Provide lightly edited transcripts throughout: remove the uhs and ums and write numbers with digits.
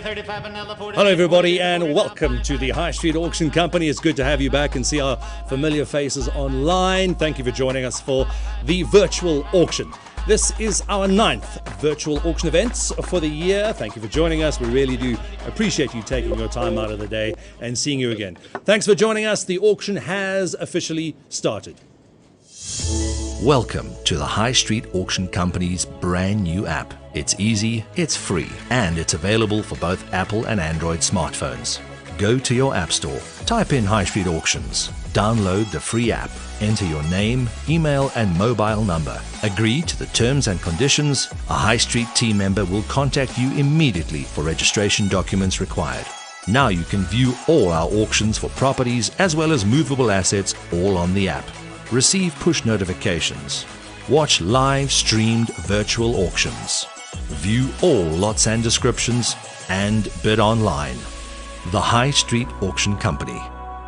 Hello everybody and welcome to the High Street Auction Company. It's good to have you back and see our familiar faces online. Thank you for joining us for the virtual auction. This is our 9th virtual auction events for the year. Thank you for joining us. We really do appreciate you taking your time out of the day and seeing you again. Thanks for joining us. The auction has officially started. Welcome to the High Street Auction Company's brand new app. It's easy, it's free, and it's available for both Apple and Android smartphones. Go to your app store, type in High Street Auctions, download the free app, enter your name, email, and mobile number. Agree to the terms and conditions. A High Street team member will contact you immediately for registration documents required. Now you can view all our auctions for properties as well as movable assets all on the app. Receive push notifications. Watch live streamed virtual auctions. View all lots and descriptions and bid online. The High Street Auction Company,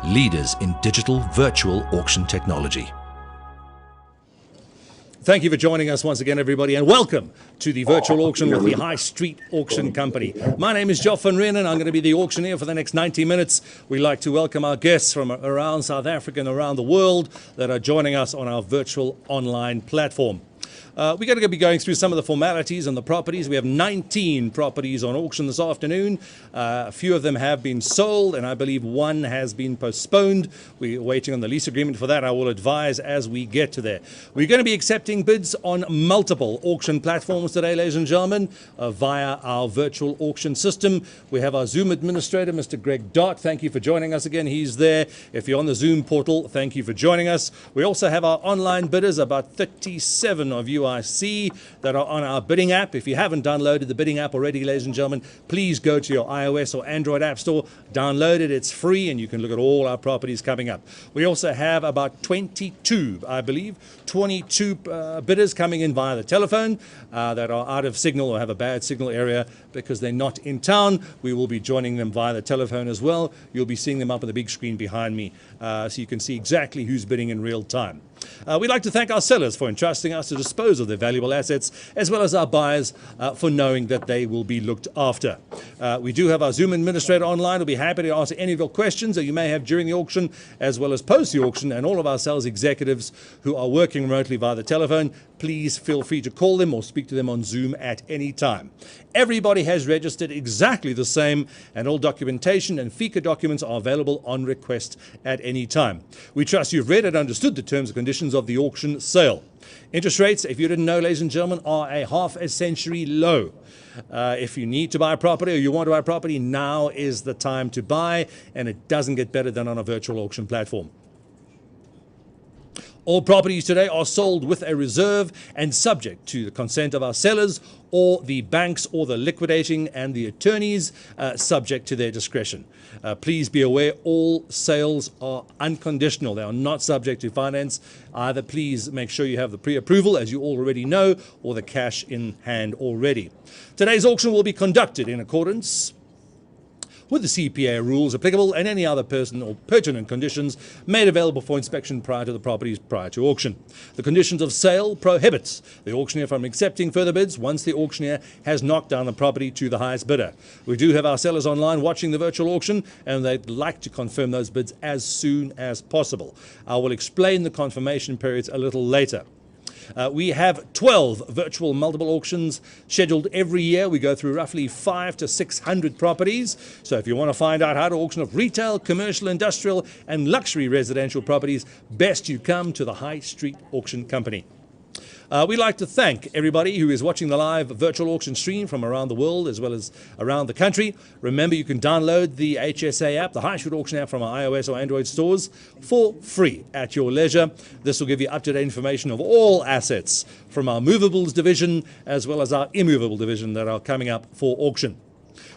leaders in digital virtual auction technology. Thank you for joining us once again, everybody, and welcome to the virtual auction with the High Street Auction Company. My name is Joff van Renen. I'm going to be the auctioneer for the next 90 minutes. We like to welcome our guests from around South Africa and around the world that are joining us on our virtual online platform. We're going to be going through some of the formalities and the properties. We have 19 properties on auction this afternoon. A few of them have been sold, and I believe one has been postponed. We're waiting on the lease agreement for that. I will advise as we get to there. We're going to be accepting bids on multiple auction platforms today, ladies and gentlemen, via our virtual auction system. We have our Zoom administrator, Mr. Greg Dart. Thank you for joining us again. He's there. If you're on the Zoom portal, thank you for joining us. We also have our online bidders, about 37 of you I see that are on our bidding app. If you haven't downloaded the bidding app already, ladies and gentlemen, please go to your iOS or Android app store, download it. It's free and you can look at all our properties coming up. We also have about 22 bidders coming in via the telephone that are out of signal or have a bad signal area because they're not in town. We will be joining them via the telephone as well. You'll be seeing them up on the big screen behind me so you can see exactly who's bidding in real time. We'd like to thank our sellers for entrusting us to dispose of their valuable assets, as well as our buyers for knowing that they will be looked after. We do have our Zoom administrator online. We'll be happy to answer any of your questions that you may have during the auction, as well as post the auction, and all of our sales executives who are working remotely via the telephone. Please feel free to call them or speak to them on Zoom at any time. Everybody has registered exactly the same, and all documentation and FICA documents are available on request at any time. We trust you've read and understood the terms and conditions of the auction sale. Interest rates, if you didn't know, ladies and gentlemen, are a half a century low. If you need to buy a property or you want to buy a property, now is the time to buy, and it doesn't get better than on a virtual auction platform. All properties today are sold with a reserve and subject to the consent of our sellers or the banks or the liquidating and the attorneys, subject to their discretion. Please be aware all sales are unconditional. They are not subject to finance. Either please make sure you have the pre-approval, as you already know, or the cash in hand already. Today's auction will be conducted in accordance with the CPA rules applicable and any other person or pertinent conditions made available for inspection prior to the properties prior to auction. The conditions of sale prohibits the auctioneer from accepting further bids once the auctioneer has knocked down the property to the highest bidder. We do have our sellers online watching the virtual auction, and they'd like to confirm those bids as soon as possible. I will explain the confirmation periods a little later. We have 12 virtual multiple auctions scheduled every year. We go through roughly 500 to 600 properties. So if you want to find out how to auction off retail, commercial, industrial, and luxury residential properties, best you come to the High Street Auction Company. We'd like to thank everybody who is watching the live virtual auction stream from around the world as well as around the country. Remember, you can download the HSA app, the High Street Auction app, from our iOS or Android stores for free at your leisure. This will give you up-to-date information of all assets from our movables division as well as our immovable division that are coming up for auction.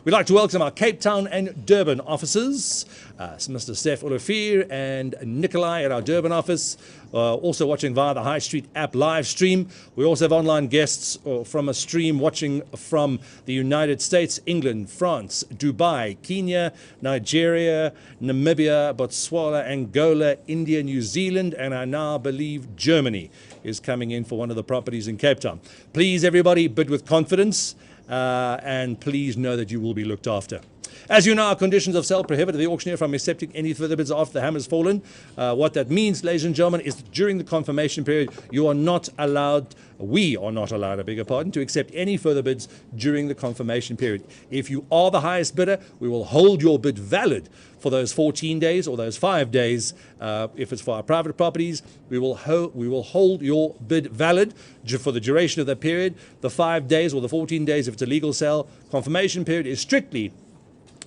We'd like to welcome our Cape Town and Durban offices, Mr. Steph Olivier and Nikolai at our Durban office, also watching via the High Street app live stream. We also have online guests from a stream watching from the United States, England, France, Dubai, Kenya, Nigeria, Namibia, Botswana, Angola, India, New Zealand, and I now believe Germany is coming in for one of the properties in Cape Town. Please, everybody, bid with confidence. and please know that you will be looked after. As you know, our conditions of sale prohibit the auctioneer from accepting any further bids after the hammer has fallen. What that means, ladies and gentlemen, is that during the confirmation period, we are not allowed, I beg your pardon, to accept any further bids during the confirmation period. If you are the highest bidder, we will hold your bid valid for those 14 days or those 5 days. If it's for our private properties, we will hold your bid valid for the duration of that period. The 5 days or the 14 days, if it's a legal sale, confirmation period is strictly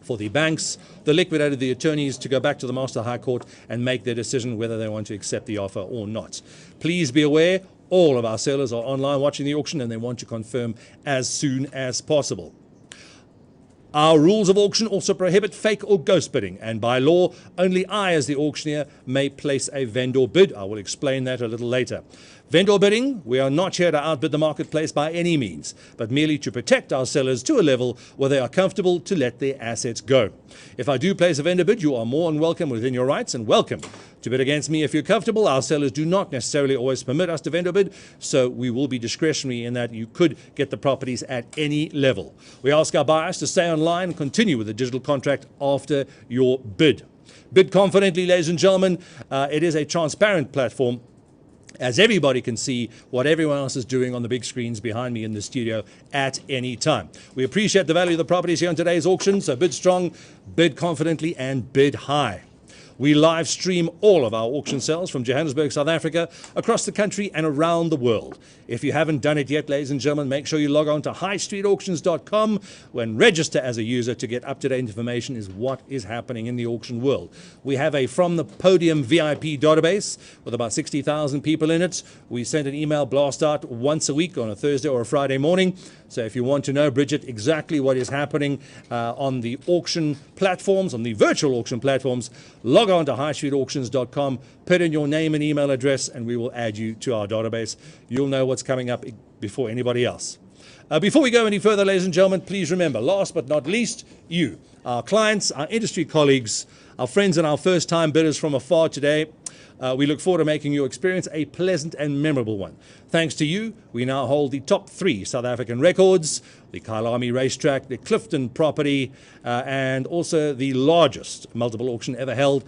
for the banks, the liquidator, the attorneys to go back to the Master High Court and make their decision whether they want to accept the offer or not. Please be aware, all of our sellers are online watching the auction and they want to confirm as soon as possible. Our rules of auction also prohibit fake or ghost bidding, and by law, only I, as the auctioneer, may place a vendor bid. I will explain that a little later. Vendor bidding, we are not here to outbid the marketplace by any means, but merely to protect our sellers to a level where they are comfortable to let their assets go. If I do place a vendor bid, you are more than welcome within your rights and welcome to bid against me if you're comfortable. Our sellers do not necessarily always permit us to vendor bid, so we will be discretionary in that you could get the properties at any level. We ask our buyers to stay online and continue with the digital contract after your bid. Bid confidently, ladies and gentlemen. It is a transparent platform, as everybody can see what everyone else is doing on the big screens behind me in the studio at any time. We appreciate the value of the properties here on today's auction, so bid strong, bid confidently, and bid high. We live stream all of our auction sales from Johannesburg, South Africa, across the country and around the world. If you haven't done it yet, ladies and gentlemen, make sure you log on to highstreetauctions.com and register as a user to get up-to-date information is what is happening in the auction world. We have a From the Podium VIP database with about 60,000 people in it. We send an email blast out once a week on a Thursday or a Friday morning. So if you want to know, Bridget, exactly what is happening on the auction platforms, on the virtual auction platforms, log on to highstreetauctions.com, put in your name and email address, and we will add you to our database. You'll know what's coming up before anybody else. Before we go any further, ladies and gentlemen, please remember, last but not least, you, our clients, our industry colleagues, our friends and our first-time bidders from afar today. We look forward to making your experience a pleasant and memorable one. Thanks to you, we now hold the top 3 South African records, the Kyalami Racetrack, the Clifton property, and also the largest multiple auction ever held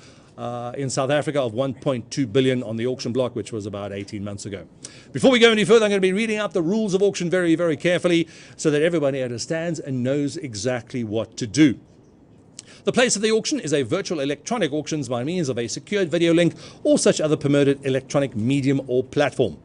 in South Africa of 1.2 billion on the auction block, which was about 18 months ago. Before we go any further, I'm going to be reading out the rules of auction very, very carefully so that everybody understands and knows exactly what to do. The place of the auction is a virtual electronic auctions by means of a secured video link or such other permitted electronic medium or platform.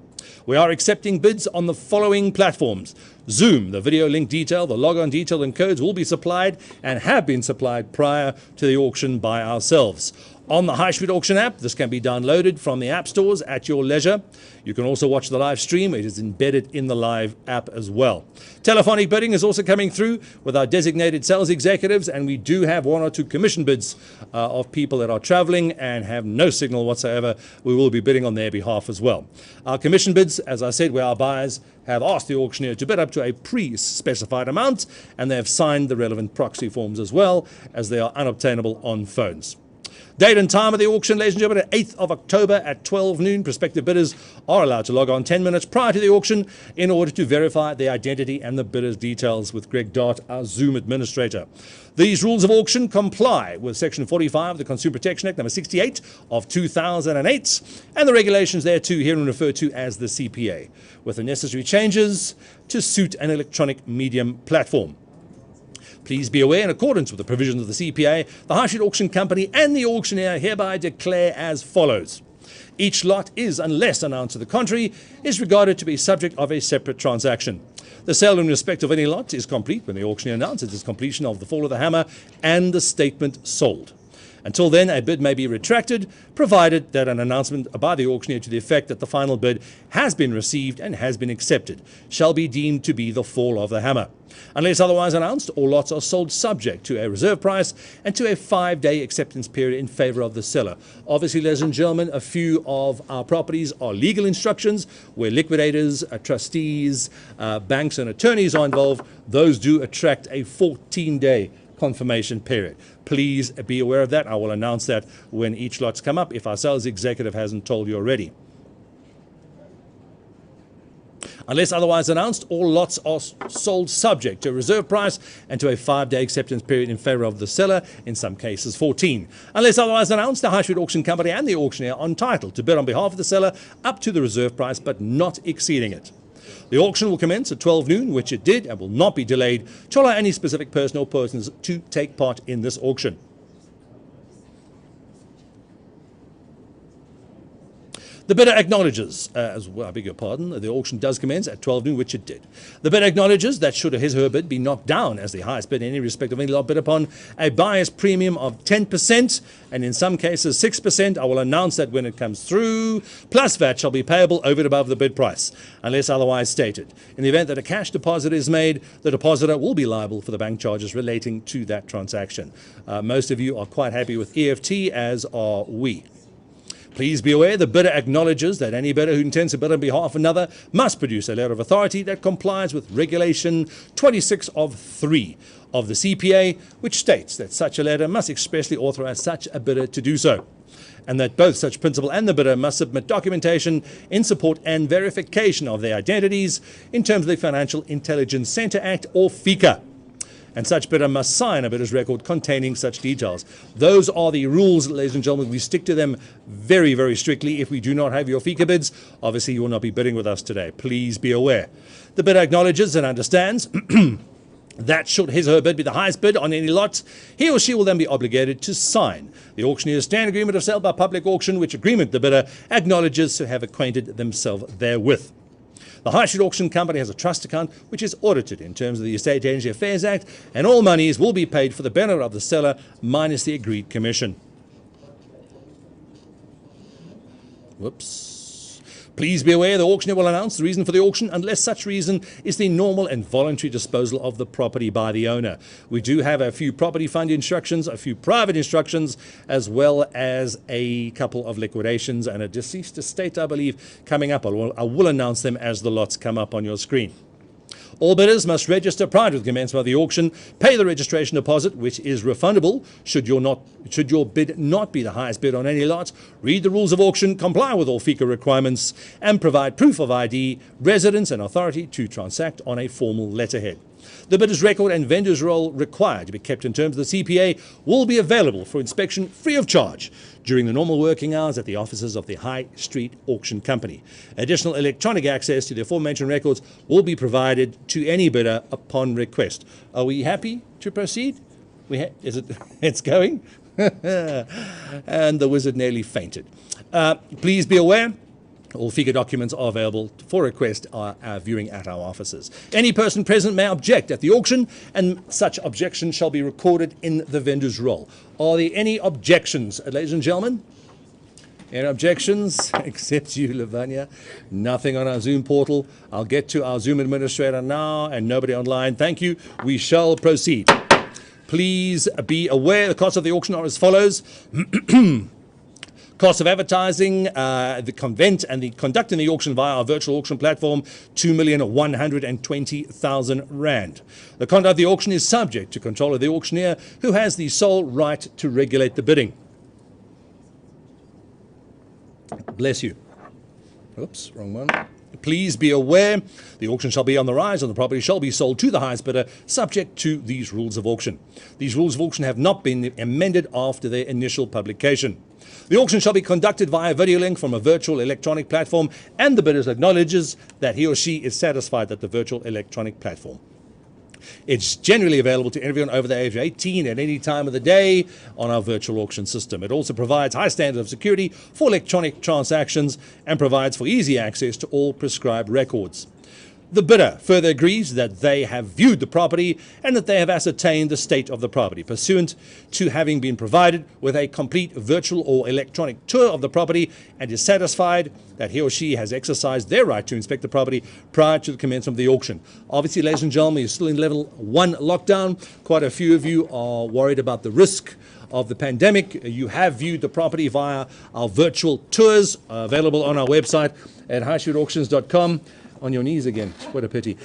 We are accepting bids on the following platforms. Zoom, the video link detail, the logon detail and codes will be supplied and have been supplied prior to the auction by ourselves. On the High Street Auction app, this can be downloaded from the app stores at your leisure. You can also watch the live stream. It is embedded in the live app as well. Telephonic bidding is also coming through with our designated sales executives, and we do have 1 or 2 commission bids of people that are traveling and have no signal whatsoever. We will be bidding on their behalf as well. Our commission bids, as I said, where our buyers have asked the auctioneer to bid up to a pre-specified amount, and they have signed the relevant proxy forms as well, as they are unobtainable on phones. Date and time of the auction, ladies and gentlemen, 8th of October at 12 noon. Prospective bidders are allowed to log on 10 minutes prior to the auction in order to verify their identity and the bidder's details with Greg Dart, our Zoom administrator. These rules of auction comply with Section 45 of the Consumer Protection Act, number 68 of 2008, and the regulations thereto herein referred to as the CPA, with the necessary changes to suit an electronic medium platform. Please be aware, in accordance with the provisions of the CPA, the High Street Auction Company and the auctioneer hereby declare as follows. Each lot is, unless announced to the contrary, is regarded to be subject of a separate transaction. The sale in respect of any lot is complete when the auctioneer announces its completion of the fall of the hammer and the statement sold. Until then, a bid may be retracted, provided that an announcement by the auctioneer to the effect that the final bid has been received and has been accepted shall be deemed to be the fall of the hammer. Unless otherwise announced, all lots are sold subject to a reserve price and to a 5-day acceptance period in favor of the seller. Obviously, ladies and gentlemen, a few of our properties are legal instructions where liquidators, trustees, banks and attorneys are involved. Those do attract a 14-day confirmation period. Please be aware of that. I will announce that when each lots come up, if our sales executive hasn't told you already. Unless otherwise announced, all lots are sold subject to a reserve price and to a 5-day acceptance period in favour of the seller, in some cases 14. Unless otherwise announced, the High Street Auction Company and the auctioneer are entitled to bid on behalf of the seller up to the reserve price, but not exceeding it. The auction will commence at 12 noon, which it did, and will not be delayed to allow any specific person or persons to take part in this auction. The bidder acknowledges, I beg your pardon, the auction does commence at 12 noon, which it did. The bidder acknowledges that should his or her bid be knocked down as the highest bid in any respect of any lot bid upon, a buyer's premium of 10%, and in some cases 6%, I will announce that when it comes through, plus VAT shall be payable over and above the bid price, unless otherwise stated. In the event that a cash deposit is made, the depositor will be liable for the bank charges relating to that transaction. Most of you are quite happy with EFT, as are we. Please be aware the bidder acknowledges that any bidder who intends to bid on behalf of another must produce a letter of authority that complies with Regulation 26 of 3 of the CPA, which states that such a letter must expressly authorize such a bidder to do so, and that both such principal and the bidder must submit documentation in support and verification of their identities in terms of the Financial Intelligence Centre Act, or FICA. And such bidder must sign a bidder's record containing such details. Those are the rules, ladies and gentlemen. We stick to them very, very strictly. If we do not have your FICA bids, obviously you will not be bidding with us today. Please be aware. The bidder acknowledges and understands that should his or her bid be the highest bid on any lot, he or she will then be obligated to sign the auctioneer's stand agreement of sale by public auction, which agreement the bidder acknowledges to have acquainted themselves therewith. The High Street Auction Company has a trust account which is audited in terms of the Estate Agency Affairs Act, and all monies will be paid for the benefit of the seller minus the agreed commission. Whoops. Please be aware the auctioneer will announce the reason for the auction unless such reason is the normal and voluntary disposal of the property by the owner. We do have a few property fund instructions, a few private instructions, as well as a couple of liquidations and a deceased estate, I believe, coming up. I will announce them as the lots come up on your screen. All bidders must register prior to the commencement of the auction, pay the registration deposit, which is refundable should your bid not be the highest bid on any lot, read the rules of auction, comply with all FICA requirements, and provide proof of ID, residence, and authority to transact on a formal letterhead. The bidder's record and vendor's roll required to be kept in terms of the CPA will be available for inspection free of charge during the normal working hours at the offices of the High Street Auction Company. Additional electronic access to the aforementioned records will be provided to any bidder upon request. Are we happy to proceed? It's going? And the wizard nearly fainted. Please be aware, all FICA documents are available for request viewing at our offices. Any person present may object at the auction, and such objection shall be recorded in the vendor's roll. Are there any objections, ladies and gentlemen? Any objections? Except you, Lavanya. Nothing on our Zoom portal. I'll get to our Zoom administrator now, and nobody online. Thank you. We shall proceed. Please be aware the costs of the auction are as follows. Cost of advertising, the convent and the conducting the auction via our virtual auction platform, 2,120,000 rand. The conduct of the auction is subject to control of the auctioneer, who has the sole right to regulate the bidding. Bless you. Oops, wrong one. Please be aware the auction shall be on the rise and the property shall be sold to the highest bidder subject to these rules of auction. These rules of auction have not been amended after their initial publication. The auction shall be conducted via video link from a virtual electronic platform, and the bidder acknowledges that he or she is satisfied that the virtual electronic platform. It's generally available to everyone over the age of 18 at any time of the day on our virtual auction system. It also provides high standards of security for electronic transactions and provides for easy access to all prescribed records. The bidder further agrees that they have viewed the property and that they have ascertained the state of the property, pursuant to having been provided with a complete virtual or electronic tour of the property, and is satisfied that he or she has exercised their right to inspect the property prior to the commencement of the auction. Obviously, ladies and gentlemen, you're still in level 1 lockdown. Quite a few of you are worried about the risk of the pandemic. You have viewed the property via our virtual tours available on our website at highstreetauctions.com. On your knees again. What a pity.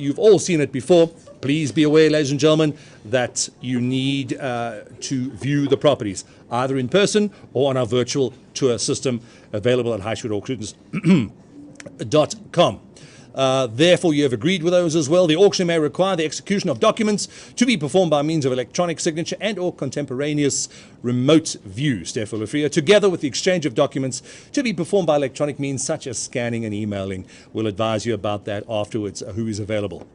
You've all seen it before. Please be aware, ladies and gentlemen, that you need to view the properties either in person or on our virtual tour system available at highstreetauctions.com. Therefore, you have agreed with those as well. The auction may require the execution of documents to be performed by means of electronic signature and or contemporaneous remote view, therefore, together with the exchange of documents to be performed by electronic means such as scanning and emailing. We'll advise you about that afterwards, who is available.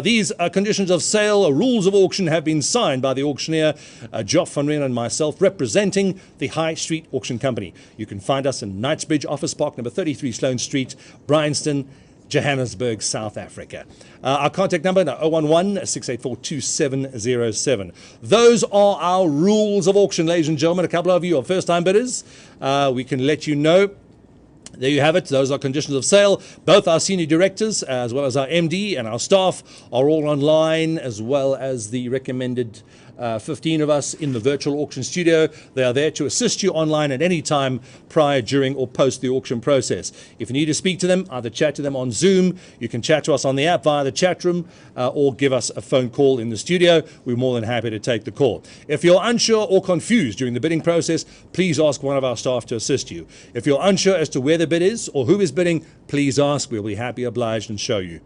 These conditions of sale, rules of auction, have been signed by the auctioneer, Geoff van Reen, and myself, representing the High Street Auction Company. You can find us in Knightsbridge Office Park, number 33 Sloane Street, Bryanston, Johannesburg, South Africa. Our contact number, 011-684-2707. Those are our rules of auction, ladies and gentlemen. A couple of you are first-time bidders. We can let you know. There you have it. Those are conditions of sale. Both our senior directors, as well as our MD and our staff, are all online, as well as the recommended 15 of us in the virtual auction studio. They are there to assist you online at any time prior, during, or post the auction process. If you need to speak to them, either chat to them on Zoom, you can chat to us on the app via the chat room, or give us a phone call in the studio. We're more than happy to take the call. If you're unsure or confused during the bidding process, please ask one of our staff to assist you. If you're unsure as to where the bid is or who is bidding, please ask. We'll be happy, obliged, and show you.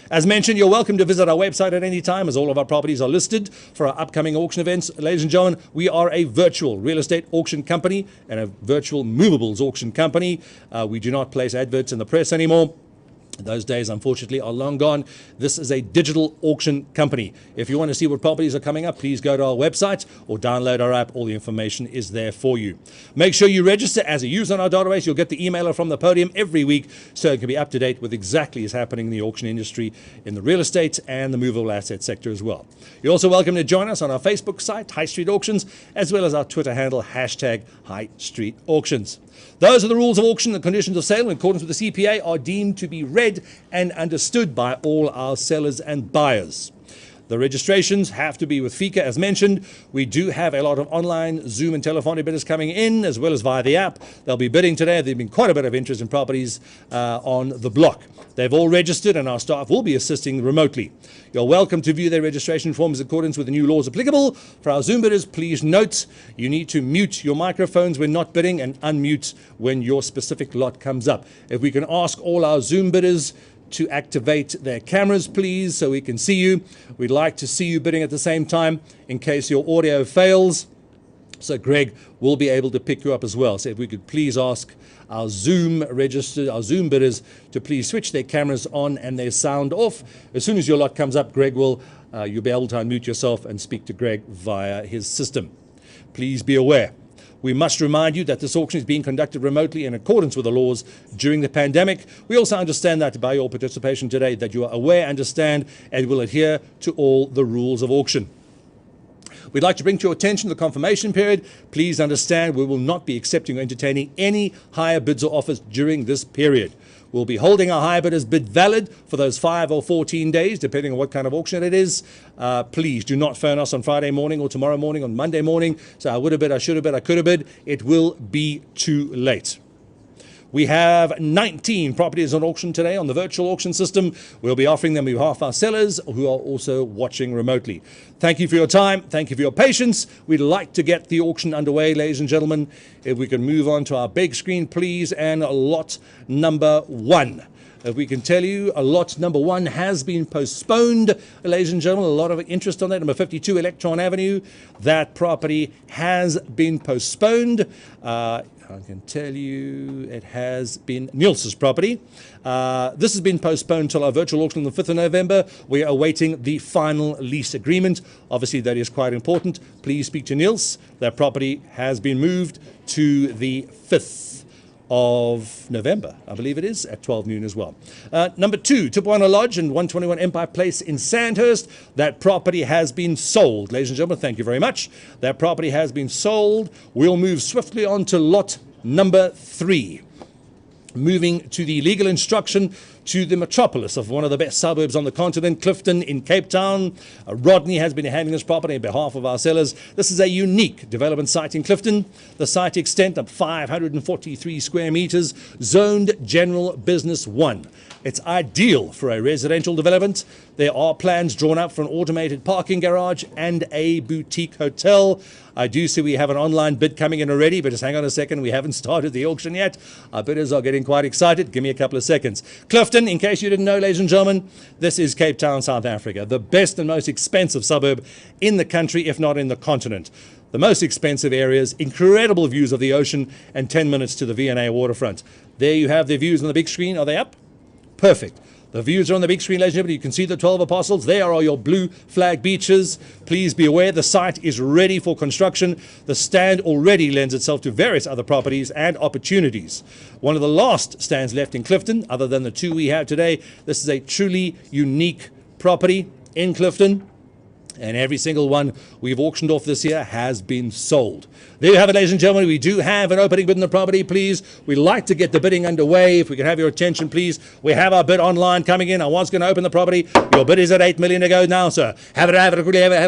As mentioned, you're welcome to visit our website at any time, as all of our properties are listed for our upcoming auction events. Ladies and gentlemen, we are a virtual real estate auction company and a virtual movables auction company. We do not place adverts in the press anymore. Those days, unfortunately, are long gone. This is a digital auction company. If you want to see what properties are coming up, please go to our website or download our app. All the information is there for you. Make sure you register as a user on our database. You'll get the emailer from the podium every week, so it can be up to date with exactly what's happening in the auction industry, in the real estate and the movable asset sector as well. You're also welcome to join us on our Facebook site, High Street Auctions, as well as our Twitter handle, #High Street Auctions. Those are the rules of auction. The conditions of sale, in accordance with the CPA, are deemed to be read and understood by all our sellers and buyers. The registrations have to be with FICA, as mentioned. We do have a lot of online Zoom and telephonic bidders coming in, as well as via the app. They'll be bidding today. There's been quite a bit of interest in properties on the block. They've all registered, and our staff will be assisting remotely. You're welcome to view their registration forms in accordance with the new laws applicable. For our Zoom bidders, please note you need to mute your microphones when not bidding and unmute when your specific lot comes up. If we can ask all our Zoom bidders to activate their cameras, please, so we can see you. We'd like to see you bidding at the same time in case your audio fails. So Greg will be able to pick you up as well. So if we could please ask our Zoom bidders to please switch their cameras on and their sound off. As soon as your lot comes up, Greg will, you'll be able to unmute yourself and speak to Greg via his system. Please be aware. We must remind you that this auction is being conducted remotely in accordance with the laws during the pandemic. We also understand that by your participation today, that you are aware, understand, and will adhere to all the rules of auction. We'd like to bring to your attention the confirmation period. Please understand we will not be accepting or entertaining any higher bids or offers during this period. We'll be holding our higher bidders bid valid for those 5 or 14 days, depending on what kind of auction it is. Please do not phone us on Friday morning or tomorrow morning, on Monday morning. So I would have bid, I should have bid, I could have bid. It will be too late. We have 19 properties on auction today on the virtual auction system. We'll be offering them on behalf of our sellers who are also watching remotely. Thank you for your time. Thank you for your patience. We'd like to get the auction underway, ladies and gentlemen. If we can move on to our big screen, please, and lot number 1. If we can tell you, lot number 1 has been postponed, ladies and gentlemen. A lot of interest on that. Number 52 Electron Avenue. That property has been postponed. I can tell you it has been Niels's property. This has been postponed till our virtual auction on the 5th of November. We are awaiting the final lease agreement. Obviously, that is quite important. Please speak to Niels. That property has been moved to the 5th of November, I believe it is, at 12 noon as well. Number 2, Tipuana Lodge and 121 Empire Place in Sandhurst. That property has been sold. Ladies and gentlemen, thank you very much. That property has been sold. We'll move swiftly on to lot number 3. Moving to the legal instruction to the metropolis of one of the best suburbs on the continent, Clifton in Cape Town. Rodney has been handling this property on behalf of our sellers. This is a unique development site in Clifton. The site extent of 543 square meters, zoned General Business 1. It's ideal for a residential development. There are plans drawn up for an automated parking garage and a boutique hotel. I do see we have an online bid coming in already, but just hang on a second. We haven't started the auction yet. Our bidders are getting quite excited. Give me a couple of seconds. Clifton Clifton, in case you didn't know, ladies and gentlemen, this is Cape Town, South Africa, the best and most expensive suburb in the country, if not in the continent. The most expensive areas, incredible views of the ocean, and 10 minutes to the V&A waterfront. There you have the views on the big screen. Are they up? Perfect. The views are on the big screen, ladies and gentlemen. You can see the 12 apostles. There are your blue flag beaches. Please be aware the site is ready for construction. The stand already lends itself to various other properties and opportunities. One of the last stands left in Clifton, other than the two we have today. This is a truly unique property in Clifton, and every single one we've auctioned off this year has been sold. There you have it, ladies and gentlemen. We do have an opening bid in the property, please. We'd like to get the bidding underway. If we can have your attention, please. We have our bid online coming in. I was going to open the property. Your bid is at 8 million to go now, sir. Have it at 8 to go. Have it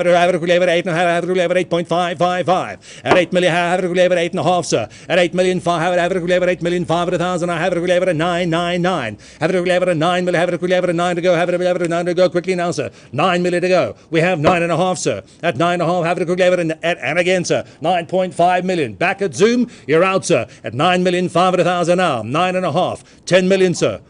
at 8 and have it at 8.555. At 8 million, have it at 8.5, sir. At 8 million, have it at 8,500,000. I have it at 999. Have it at 9 million. Have it at 9 to go. Have it at 9 to go quickly now, sir. 9 million to go. We have 9.5, sir. At 9.5, have it and again, sir. 9.5 million. Back at Zoom, you're out, sir. At 9,500,000 now. 9.5. 10 million, sir.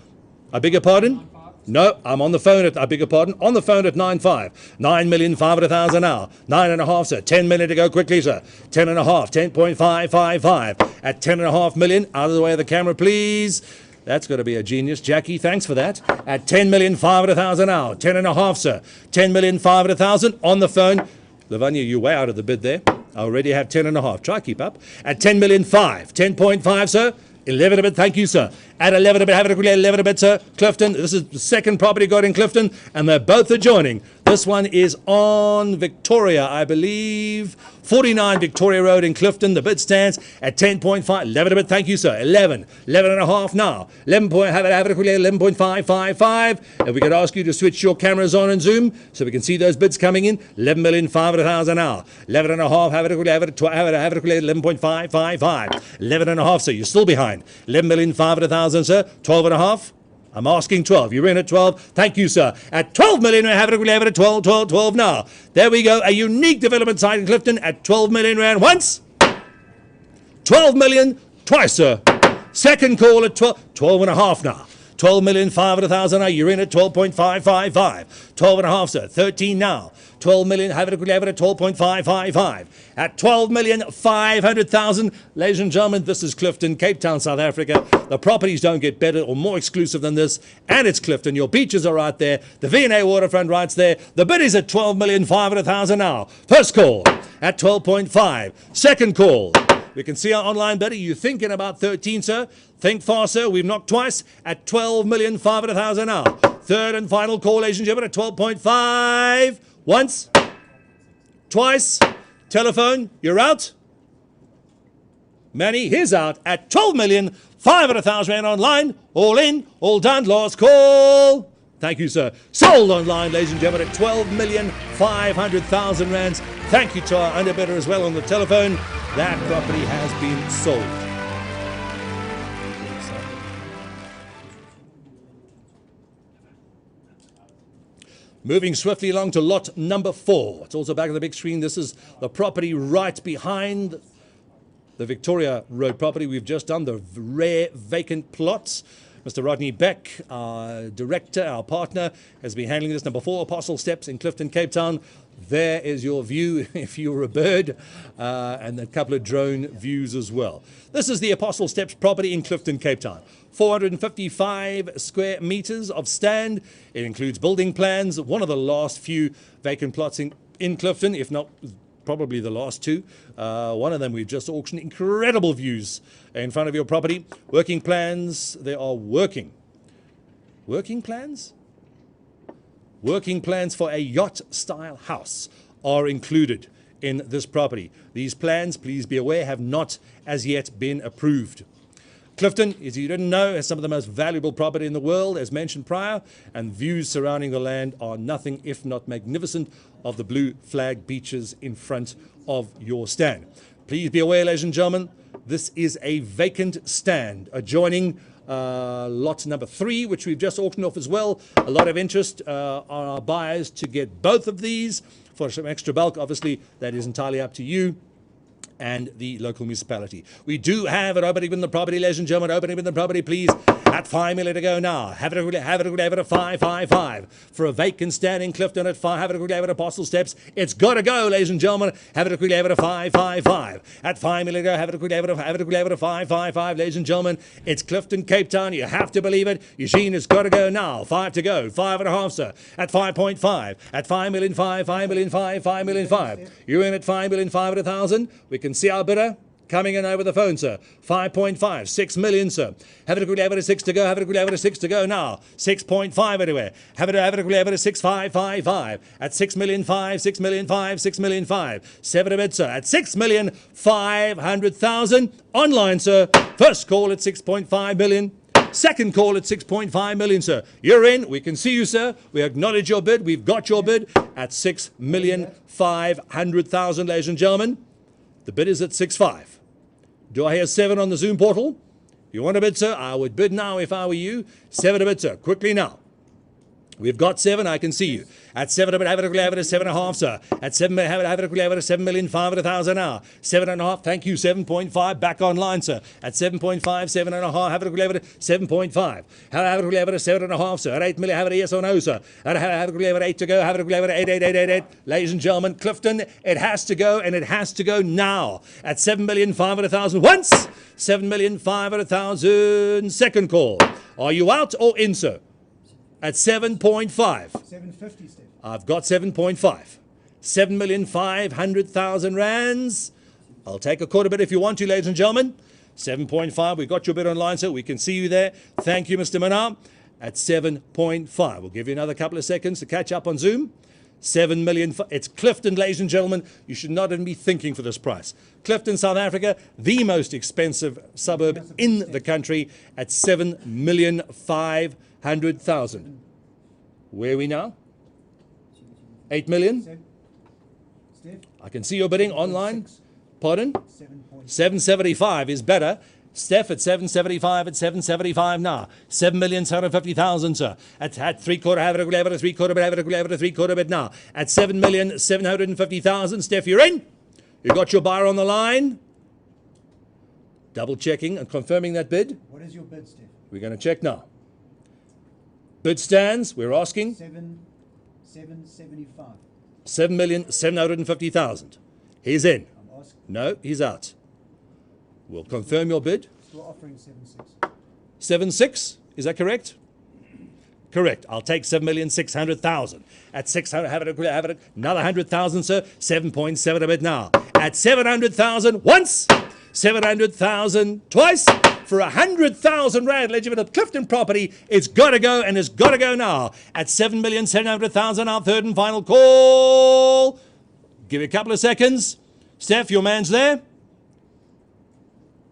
I beg your pardon? No, I'm on the phone at, I beg your pardon, on the phone at 9.5. 9,500,000 now. 9.5, sir. 10 million to go quickly, sir. 10.5. 10.555. At 10.5 million, out of the way of the camera, please. That's got to be a genius. Jackie, thanks for that. At 10,500,000 now. 10.5, sir. 10,500,000 on the phone. Lavanya, you're way out of the bid there. I already have 10.5. Try keep up. At 10,000,005. 10.5, sir. 11 a bit. Thank you, sir. At 11 a bit. Have it at 11 a bit, sir. Clifton. This is the second property got in Clifton, and they're both adjoining. This one is on Victoria, I believe. 49 Victoria Road in Clifton. The bid stands at 10.5. 11 a bit. Thank you, sir. 11. 11.5 now. 11 point. Have it at 11.555. And we could ask you to switch your cameras on and zoom so we can see those bids coming in. 11,500,000 now. 11.5. Have it at 11.555. 11.5, sir. You're still behind. 11,500,000, sir. 12.5. I'm asking 12. You're in at 12. Thank you, sir. At 12 million, we have it at 12, 12, 12 now. There we go. A unique development site in Clifton at 12 million rand once. 12 million twice, sir. Second call at 12.5 now. 12,500,000 now. You're in at 12.555. 12.5, sir. 13 now. 12 million. Have it at 12.555. At 12,500,000. Ladies and gentlemen, this is Clifton, Cape Town, South Africa. The properties don't get better or more exclusive than this. And it's Clifton. Your beaches are right there. The V&A waterfront right's there. The bid is at 12,500,000 now. First call at 12.5. Second call. We can see our online bidder. You're thinking about 13, sir. Think fast, sir. We've knocked twice at 12,500,000 now. Third and final call, ladies and gentlemen, at 12.5. Once. Twice. Telephone. You're out. Manny, he's out at 12,500,000 rand online. All in. All done. Last call. Thank you, sir. Sold online, ladies and gentlemen, at 12,500,000 rands. Thank you to our underbidder as well on the telephone. That property has been sold. Moving swiftly along to lot number 4. It's also back on the big screen. This is the property right behind the Victoria Road property we've just done, the rare vacant plots. Mr. Rodney Beck, our director, our partner, has been handling this. Number 4, Apostle Steps in Clifton, Cape Town. There is your view if you were a bird, and a couple of drone views as well. This is the Apostle Steps property in Clifton, Cape Town. 455 square meters of stand. It includes building plans, one of the last few vacant plots in Clifton, if not probably the last two. One of them we've just auctioned. Incredible views in front of your property. Working plans, they are working. Working plans? Working plans for a yacht-style house are included in this property. These plans, please be aware, have not as yet been approved. Clifton, as you didn't know, has some of the most valuable property in the world, as mentioned prior, and views surrounding the land are nothing if not magnificent of the blue flag beaches in front of your stand. Please be aware, ladies and gentlemen, this is a vacant stand adjoining lot number 3, which we've just auctioned off as well. A lot of interest on our buyers to get both of these for some extra bulk. Obviously, that is entirely up to you and the local municipality. We do have an opening in the property, ladies and gentlemen. Opening in the property, please. At 5 million to go now. Have it at 555. For a vacant stand in Clifton at 5. Have it at Apostle Steps. It's got to go, ladies and gentlemen. Have it at 555. At 5 million to go. Have it at 555, ladies and gentlemen. It's Clifton, Cape Town. You have to believe it. Eugene has got to go now. 5 to go. 5.5, sir. At 5.5. At 5 million, 5 million, 5 million, 5. You're in at 5 million, 5 at 1,000. We can see our bidder coming in over the phone, sir. 5.5, 6 million, sir. Have it at 6 to go. Have it at 6 to go now. 6.5 anyway. Have it at 6.555. At 6 million, 5, 6 million, 5, 6 million, 5. 7 a bid, sir. At 6,500,000. Online, sir. First call at 6.5 million. Second call at 6.5 million, sir. You're in. We can see you, sir. We acknowledge your bid. We've got your bid at 6,500,000, ladies and gentlemen. The bid is at 6.5. Do I hear 7 on the Zoom portal? You want a bid, sir? I would bid now if I were you. 7 a bid, sir. Quickly now. We've got 7. I can see you. At 7 a bid, have it at 7.5, sir. At 7, have it at 7 million, 5 at 1,000 now. 7.5. Thank you. 7.5. Back online, sir. At 7.5, 7.5. Have it at 7.5. Have it at 7.5, sir. At 8 million, have it a yes or no, sir. Have it at 8 to go. Have it at 8. Ladies and gentlemen, Clifton, it has to go, and it has to go now. At 7 million, 5 at 1,000 once. 7 million, 5 at 1,000. Second call. Are you out or in, sir? At 7.5. 750, Steve. I've got 7.5. 7,500,000 rands. I'll take a quarter bid if you want to, ladies and gentlemen. 7.5. We've got your bid online, sir. We can see you there. Thank you, Mr. Manar. At 7.5. We'll give you another couple of seconds to catch up on Zoom. 7 million. It's Clifton, ladies and gentlemen. You should not even be thinking for this price. Clifton, South Africa, the most expensive suburb in the country at 7,500,000. Where are we now? 8 million? Steve? I can see your bidding online. 6. Pardon? 775 is better. Steph at 775 at 775 now. 7,750,000, sir. At 3/4, have it at 3/4 bid, have it at 3/4 bid now. At 7,750,000. Steph, you're in. You got your buyer on the line. Double checking and confirming that bid. What is your bid, Steve? We're going to check now. Bid stands. We're asking 775. 7,750,000. He's in. I'm asking. No, he's out. We'll confirm your bid. Still offering 7.6. 7.6, is that correct? Correct. I'll take 7,600,000. At 600, have it another 100,000, sir. 7.7 a bid now. At 700,000 once, 700,000 twice. For 100,000 rand, ladies and gentlemen, Clifton property, it's got to go, and it's got to go now. At 7,700,000, our third and final call. Give it a couple of seconds. Steph, your man's there.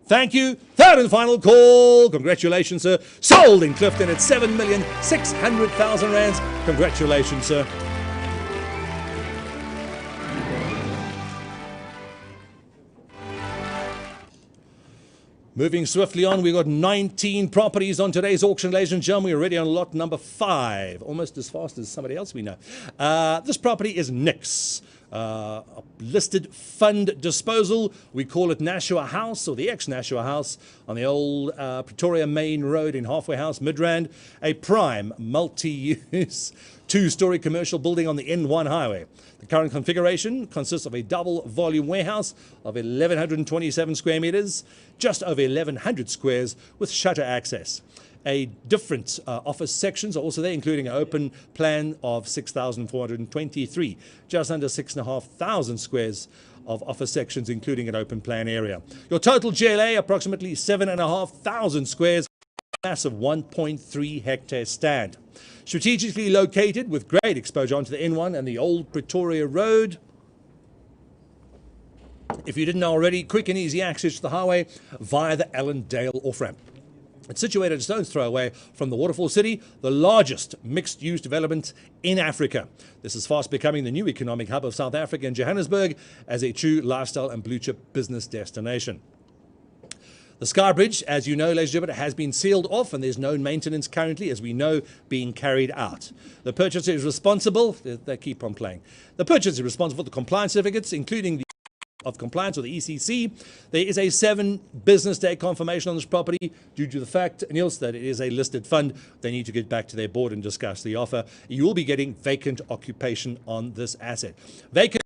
Thank you. Third and final call. Congratulations, sir. Sold in Clifton at 7,600,000 rands. Congratulations, sir. Moving swiftly on, we've got 19 properties on today's auction, ladies and gentlemen. We're already on lot number 5, almost as fast as somebody else we know. This property is Nix. A listed fund disposal. We call it Nashua House, or the ex-Nashua House, on the old Pretoria Main Road in Halfway House, Midrand. A prime multi-use 2-story commercial building on the N1 highway. The current configuration consists of a double volume warehouse of 1,127 square meters, just over 1,100 squares with shutter access. Different office sections are also there, including an open plan of 6,423, just under 6,500 squares of office sections, including an open plan area. Your total GLA, approximately 7,500 squares, massive 1.3 hectare stand. Strategically located with great exposure onto the N1 and the old Pretoria Road. If you didn't know already, quick and easy access to the highway via the Allendale off-ramp. It's situated a stone's throw away from the Waterfall City, the largest mixed-use development in Africa. This is fast becoming the new economic hub of South Africa and Johannesburg as a true lifestyle and blue-chip business destination. The Sky Bridge, as you know, ladies and gentlemen, has been sealed off, and there's no maintenance currently, as we know, being carried out. The purchaser is responsible. They keep on playing. The purchaser is responsible for the compliance certificates, including the of compliance with the ECC. There is a 7 business day confirmation on this property due to the fact, Niels, that it is a listed fund. They need to get back to their board and discuss the offer. You will be getting vacant occupation on this asset. Vacant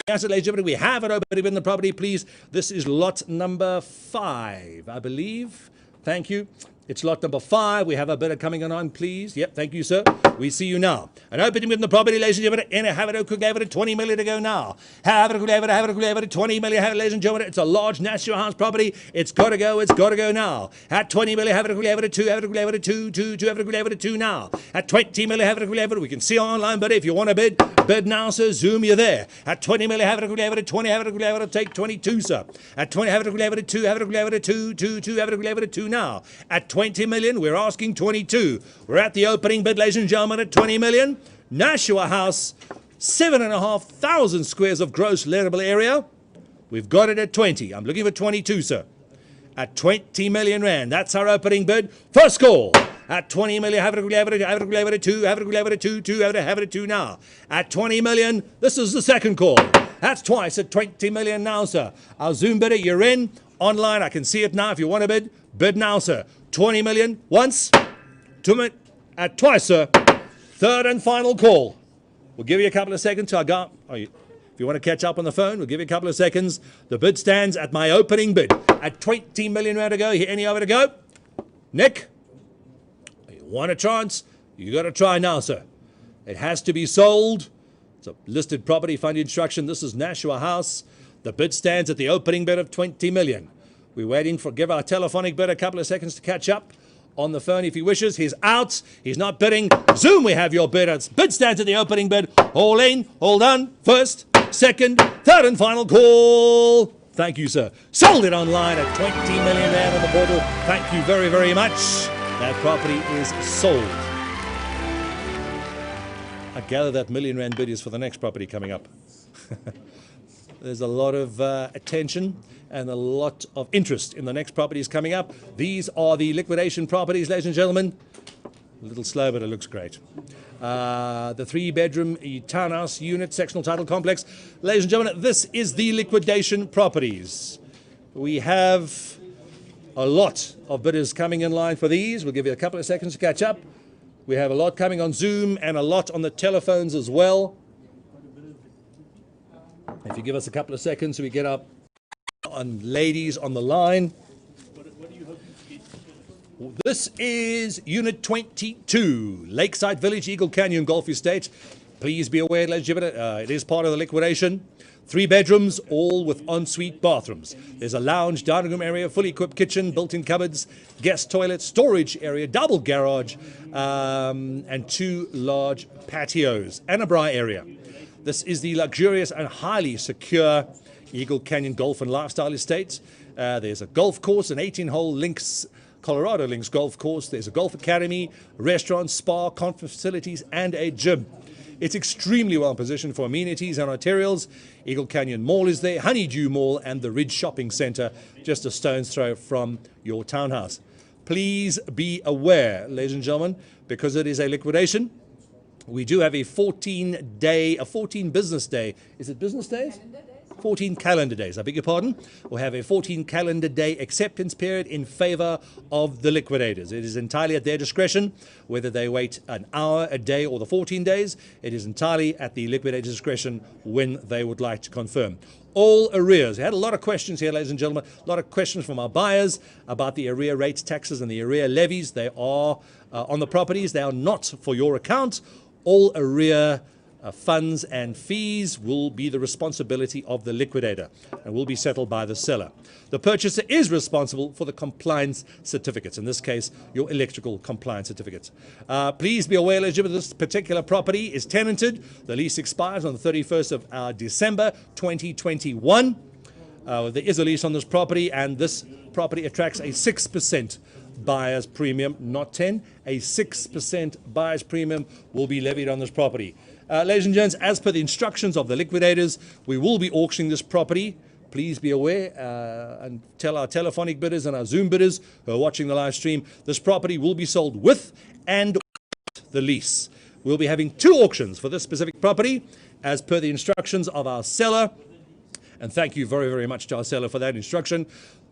asset, ladies and gentlemen, we have it open in the property, please. This is lot number 5, I believe. Thank you. It's lot number 5. We have a bidder coming on, please. Yep, thank you, sir. We see you now. An opening in the property, ladies and gentlemen. And have it, could give it 20 million to go now. Have it, could have it, 20 million. Have it, ladies and gentlemen. It's a large National House property. It's got to go now. At 20 million, have it, could have it, 2, have it, could have it, 2, 2, 2, have it, could have it, 2 now. At 20 million, have it, could have it. We can see online, but if you want to bid now, sir. Zoom, you're there. At 20 million, have it, could have it, 20, have it, could have it, take 22, sir. At 20, have it, could have it, 2, have it, could have it, 2, 2, 2, have it, could have it, 2 now. At 20 million, we're asking 22. We're at the opening bid, ladies and gentlemen, at 20 million. Nashua House, 7,500 squares of gross lettable area. We've got it at 20. I'm looking for 22, sir. At 20 million rand. That's our opening bid. First call. At 20 million, have it, have it, have it, have it, 2, have it, have it, 2, 2, have it, 2 now. At 20 million, this is the second call. That's twice at 20 million now, sir. Our Zoom bidder, you're in. Online, I can see it now. If you want to bid now, sir. 20 million, once, 2 minutes, at twice, sir. Third and final call. We'll give you a couple of seconds to our guy. If you want to catch up on the phone, we'll give you a couple of seconds. The bid stands at my opening bid at 20 million rand to go. Any over to go? Nick? You want a chance? You got to try now, sir. It has to be sold. It's a listed property fund instruction. This is Nashua House. The bid stands at the opening bid of 20 million. We're waiting for, give our telephonic bid a couple of seconds to catch up on the phone if he wishes. He's out. He's not bidding. Zoom, we have your bid. It's bid stands at the opening bid. All in, all done. First, second, third and final call. Thank you, sir. Sold it online at 20 million rand on the portal. Thank you very, very much. That property is sold. I gather that million rand bid is for the next property coming up. There's a lot of attention and a lot of interest in the next properties coming up. These are the liquidation properties, ladies and gentlemen. A little slow, but it looks great. The 3-bedroom townhouse unit, sectional title complex. Ladies and gentlemen, this is the liquidation properties. We have a lot of bidders coming in line for these. We'll give you a couple of seconds to catch up. We have a lot coming on Zoom and a lot on the telephones as well. If you give us a couple of seconds so we get up on ladies on the line. This is Unit 22, Lakeside Village, Eagle Canyon Golf Estate. Please be aware, ladies and gentlemen, it is part of the liquidation. 3 bedrooms, all with ensuite bathrooms. There's a lounge, dining room area, fully equipped kitchen, built-in cupboards, guest toilet, storage area, double garage, and 2 large patios, and a braai area. This is the luxurious and highly secure Eagle Canyon Golf and Lifestyle Estate. There's a golf course, an 18-hole links, Colorado Links golf course. There's a golf academy, restaurant, spa, conference facilities, and a gym. It's extremely well positioned for amenities and arterials. Eagle Canyon Mall is there, Honeydew Mall, and the Ridge Shopping Centre, just a stone's throw from your townhouse. Please be aware, ladies and gentlemen, because it is a liquidation. We do have a 14 business day. Is it business days? 14 calendar days, I beg your pardon. We'll have a 14 calendar day acceptance period in favor of the liquidators. It is entirely at their discretion whether they wait an hour, a day, or the 14 days. It is entirely at the liquidator's discretion when they would like to confirm. All arrears. We had a lot of questions here, ladies and gentlemen. A lot of questions from our buyers about the arrear rates, taxes, and the arrear levies. They are on the properties. They are not for your account. All arrear funds and fees will be the responsibility of the liquidator and will be settled by the seller. The purchaser is responsible for the compliance certificates, in this case, your electrical compliance certificates. Please be aware, ladies and gentlemen, this particular property is tenanted. The lease expires on the 31st of December 2021. There is a lease on this property, and this property attracts a 6% buyer's premium, not 10. A 6% buyer's premium will be levied on this property. Ladies and gents, as per the instructions of the liquidators, we will be auctioning this property. Please be aware and tell our telephonic bidders and our Zoom bidders who are watching the live stream, this property will be sold with and without the lease. We'll be having 2 auctions for this specific property as per the instructions of our seller. And thank you very, very much to our seller for that instruction.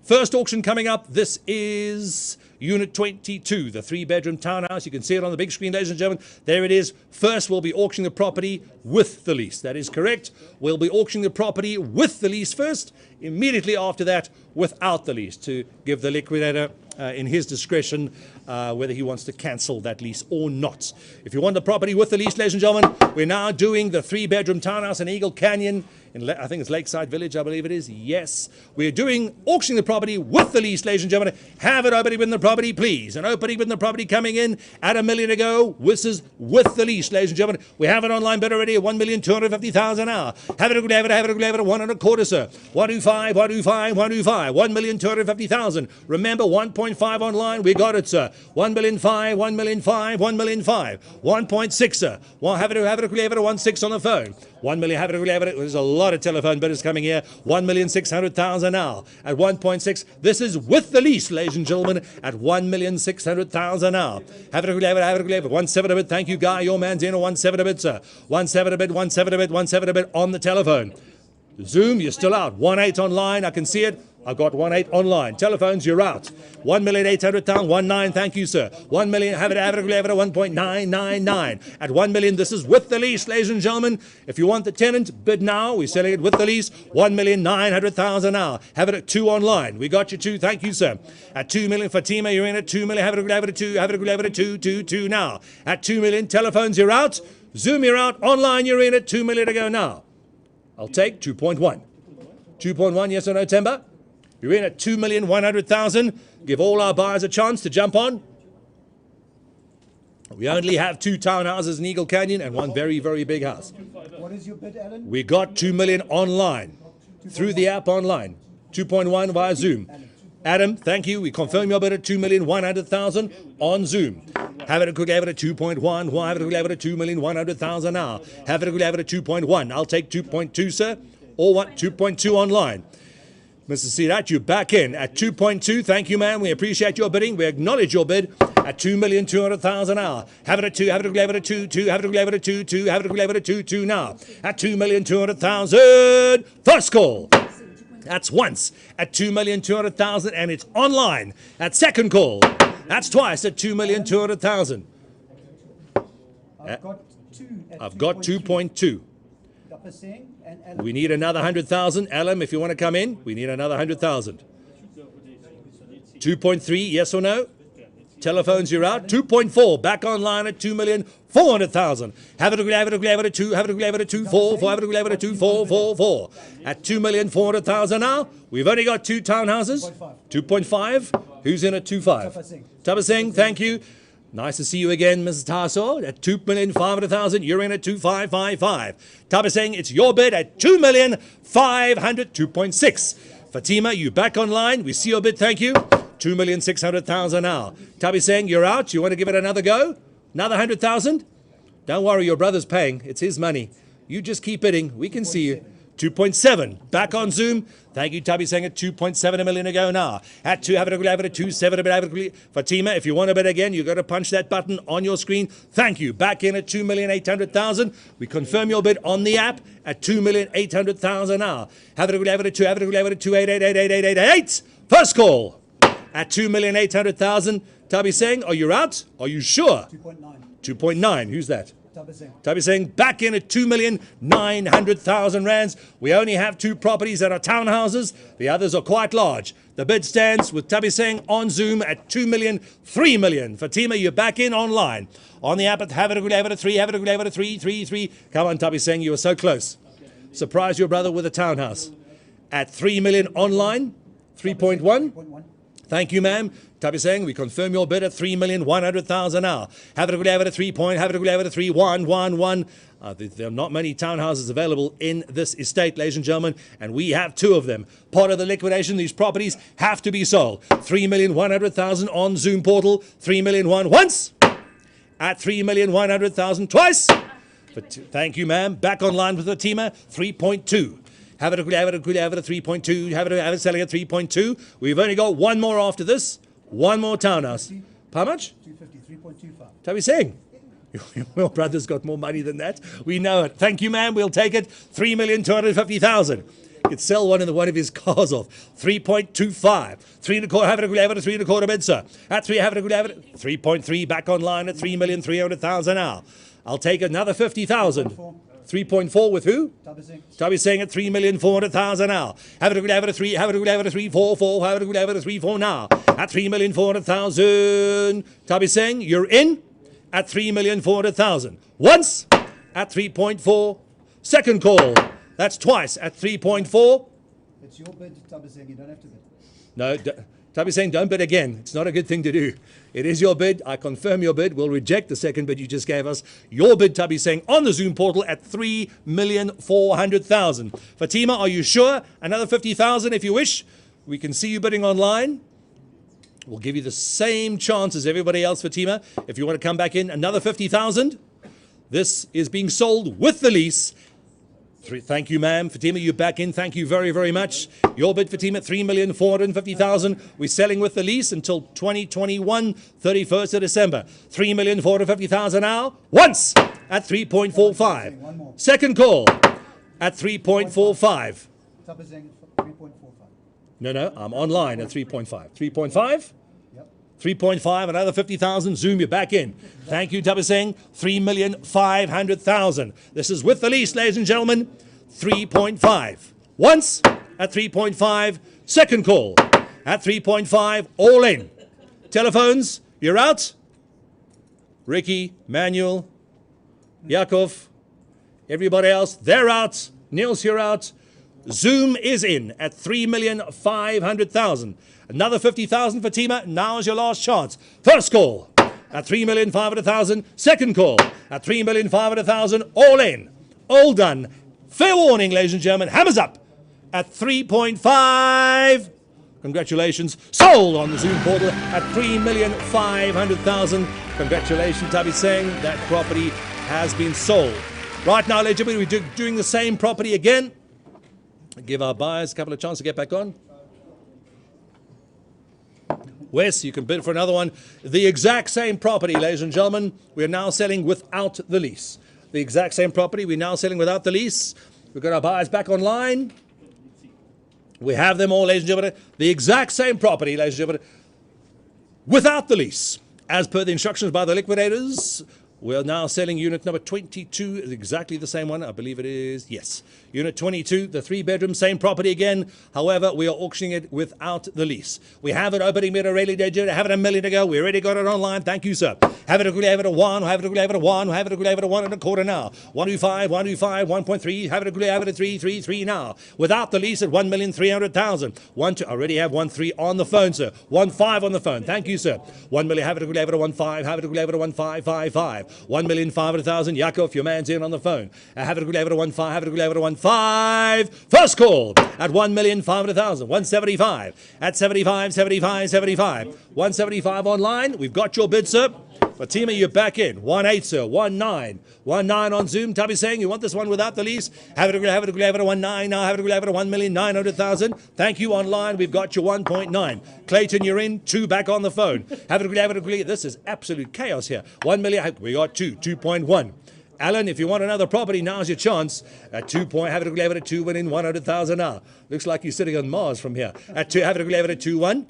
First auction coming up. This is Unit 22, the 3-bedroom townhouse. You can see it on the big screen, ladies and gentlemen. There it is. First, we'll be auctioning the property with the lease. That is correct. We'll be auctioning the property with the lease first. Immediately after that, without the lease, to give the liquidator in his discretion whether he wants to cancel that lease or not. If you want the property with the lease, ladies and gentlemen, we're now doing the 3-bedroom townhouse in Eagle Canyon. I think it's Lakeside Village, I believe it is. Yes. We're doing auctioning the property with the lease, ladies and gentlemen. Have an opening in the property, please. An opening in the property coming in at $1 million ago. This is with the lease, ladies and gentlemen. We have an online bid already at $1,250,000 now. Have it, have it, have it, have it, 1.25, sir. 125, 125, 125, 1,250,000. Remember, 1.5 online. We got it, sir. 1,000,005, 1,000,005, 1,000,005, 1.6, sir. Well, have it, 1.6 on the phone. 1 million, have it, there's a lot of telephone bidders coming here. 1,600,000 now at 1.6. This is with the lease, ladies and gentlemen, at 1,600,000 now. Have it, 1.7 a bit. Thank you, Guy. Your man's in a 1.7 a bit, sir. 1.7 a bit, 1.7 a bit, 1.7 a bit on the telephone. Zoom, you're still out. 1.8 online, I can see it. I've got 1.8 online. Telephones, you're out. 1,800,000, 1.9, thank you, sir. 1 million, have it, 1.999. At 1 million, this is with the lease, ladies and gentlemen. If you want the tenant, bid now. We're selling it with the lease. 1,900,000 now. Have it at 2 online. We got you 2, thank you, sir. At 2 million, Fatima, you're in at 2 million. Have it at 2, have it at 2 now. At 2 million, telephones, you're out. Zoom, you're out. Online, you're in at 2 million to go now. I'll take 2.1. 2.1, yes or no, Temba? You're in at 2,100,000. Give all our buyers a chance to jump on. We only have 2 townhouses in Eagle Canyon and 1 very, very big house. What is your bid, Alan? We got 2 million online, through the app online. 2.1 via Zoom. Adam, thank you. We confirm your bid at 2,100,000 on Zoom. Have it, could have it at 2.1. Have it, could have it at 2,100,000 now. Have it, could have it at 2.1. I'll take 2.2, sir. Or what? 2.2 online. Mr. Sirat, you're back in at 2.2. Thank you, man. We appreciate your bidding. We acknowledge your bid at 2,200,000 now. Have it at 2. Have it at 2. 2. Have it at 2. 2. Have it at 2. Now at 2,200,000. First call. That's once at 2,200,000, and it's online. At second call, that's twice at 2,200,000. I've got 2 at I've got 2.2. And Alan. We need another 100,000. Alan, if you want to come in, we need another 100,000. 2.3, yes or no? Telephones, you're out. 2.4, back online at 2,400,000. Have it, have it, have it at 2, have it, have it at 2, 4, 4, have it, have it at 2, 4, 4, 4. At 2,400,000 now. We've only got 2 townhouses. 2.5. Who's in at 2.5? Tabasing, thank you. Nice to see you again, Mrs. Tasso, at 2,500,000. You're in at 2,555. Tabasing, it's your bid at 2,500,000, 2.6. Fatima, you back online. We see your bid, thank you. 2,600,000 now. Tabi saying you're out. You want to give it another go? Another 100,000? Don't worry, your brother's paying. It's his money. You just keep bidding. We can see you. 2.7. Back on Zoom. Thank you, Tabi saying at 2.7 a million ago now. At 2, have it at 2.7. Fatima, if you want to bid again, you've got to punch that button on your screen. Thank you. Back in at 2,800,000. We confirm your bid on the app at 2,800,000 now. Have it at 2, have it at 2,888,888. First call at 2,800,000. Tabi saying, are you out? Are you sure? 2.9. 2.9. Who's that? Tabasing. Tabi saying back in at 2,900,000 rands. We only have 2 properties that are townhouses. The others are quite large. The bid stands with Tabi saying on Zoom at 2 million, 3 million. Fatima, you're back in online. On the app at have it at 3, have it at 3, 3, 3. Come on, Tabi saying you were so close. Surprise your brother with a townhouse. At 3 million online, 3.1. 3.1. Thank you, ma'am. Tabi saying we confirm your bid at 3,100,000 now. Have it at 3 point. Have it at 3, 1, 1, 1. There are not many townhouses available in this estate, ladies and gentlemen, and we have 2 of them. Part of the liquidation, these properties have to be sold. 3,100,000 on Zoom portal. 3 million once. At 3,100,000 twice. But thank you, ma'am. Back online with Fatima. 3.2. Have it at 3.2. Have it selling at 3.2. We've only got 1 more after this. 1 more townhouse. How much? 250, 3.25. Tabi saying? Your brother's got more money than that. We know it. Thank you, ma'am. We'll take it. 3,250,000. could sell one of his cars off. 3.25. 3.25. Have it a 3.25 bid, sir. At 3, have it a 3.3 back online at 3,300,000 now. I'll take another 50,000. 3.4 with who? Tubby's saying at 3,400,000 now. Have it a 3, have it a 3.44, have it a 3.4 now. At 3,400,000. Tubby's saying you're in at 3,400,000. Once at 3.4. Second call. That's twice at 3.4. It's your bid, Tubby's saying you don't have to bid. No, Tubby's saying don't bid again. It's not a good thing to do. It is your bid. I confirm your bid. We'll reject the second bid you just gave us. Your bid, Tubby's saying, on the Zoom portal at 3,400,000. Fatima, are you sure? Another 50,000 if you wish. We can see you bidding online. We'll give you the same chance as everybody else, Fatima. If you want to come back in, another 50,000. This is being sold with the lease. Thank you, ma'am. Fatima, you're back in. Thank you very, very much. Your bid, Fatima, 3,450,000. We're selling with the lease until 2021, 31st of December. 3,450,000 now. Once at 3.45. Second call at 3.45. Tubby's saying 3.45. No, I'm online at 3.5. 3.5? 3.5, another 50,000. Zoom, you're back in. Thank you, Tabaseng. 3,500,000. This is with the lease, ladies and gentlemen. 3.5. Once at 3.5. Second call at 3.5. All in. Telephones, you're out. Ricky, Manuel, Yakov, everybody else, they're out. Niels, you're out. Zoom is in at 3,500,000. Another 50,000 for Fatima. Now is your last chance. First call at 3,500,000. Second call at 3,500,000. All in. All done. Fair warning, ladies and gentlemen. Hammers up at 3.5. Congratulations. Sold on the Zoom portal at 3,500,000. Congratulations, Tabi saying that property has been sold. Right now, ladies and gentlemen, we're doing the same property again. Give our buyers a couple of chances to get back on. Wes, you can bid for another one. The exact same property, ladies and gentlemen, we're now selling without the lease. The exact same property, we're now selling without the lease. We've got our buyers back online. We have them all, ladies and gentlemen. The exact same property, ladies and gentlemen, without the lease. As per the instructions by the liquidators, we're now selling unit number 22, exactly the same one, I believe it is, yes. Unit 22, the 3-bedroom, same property again. However, we are auctioning it without the lease. We have it opening bid already, have it a million ago. We already got it online. Thank you, sir. Have it a one, have it a one, have it a 1.25 now. 125, 125, 1.3, have it a 3 now. Without the lease at 1,300,000. 1, 2, I already have 1.3 on the phone, sir. 1.5 on the phone. Thank you, sir. 1 million, have it a 1.5, have it a 1.555. 1,500,000. Yakov, your man's in on the phone. Have it a 1.5, have it a 1.5. First call at 1,500,000. 175 at 75, 75, 75. 175 online. We've got your bid, sir. Fatima, you're back in. 1.8, sir. 1.9. 1.9 on Zoom. Tubby saying you want this one without the lease. Have it a 1.9 now. Have it a 1,900,000. Thank you online. We've got your 1.9. Clayton, you're in. 2 back on the phone. Have it a this is absolute chaos here. 1 million. We got 2.1. Alan, if you want another property, now's your chance. At 2 point, have it a 2 winning 100,000 now. Looks like you're sitting on Mars from here. At 2, have it a 2.1.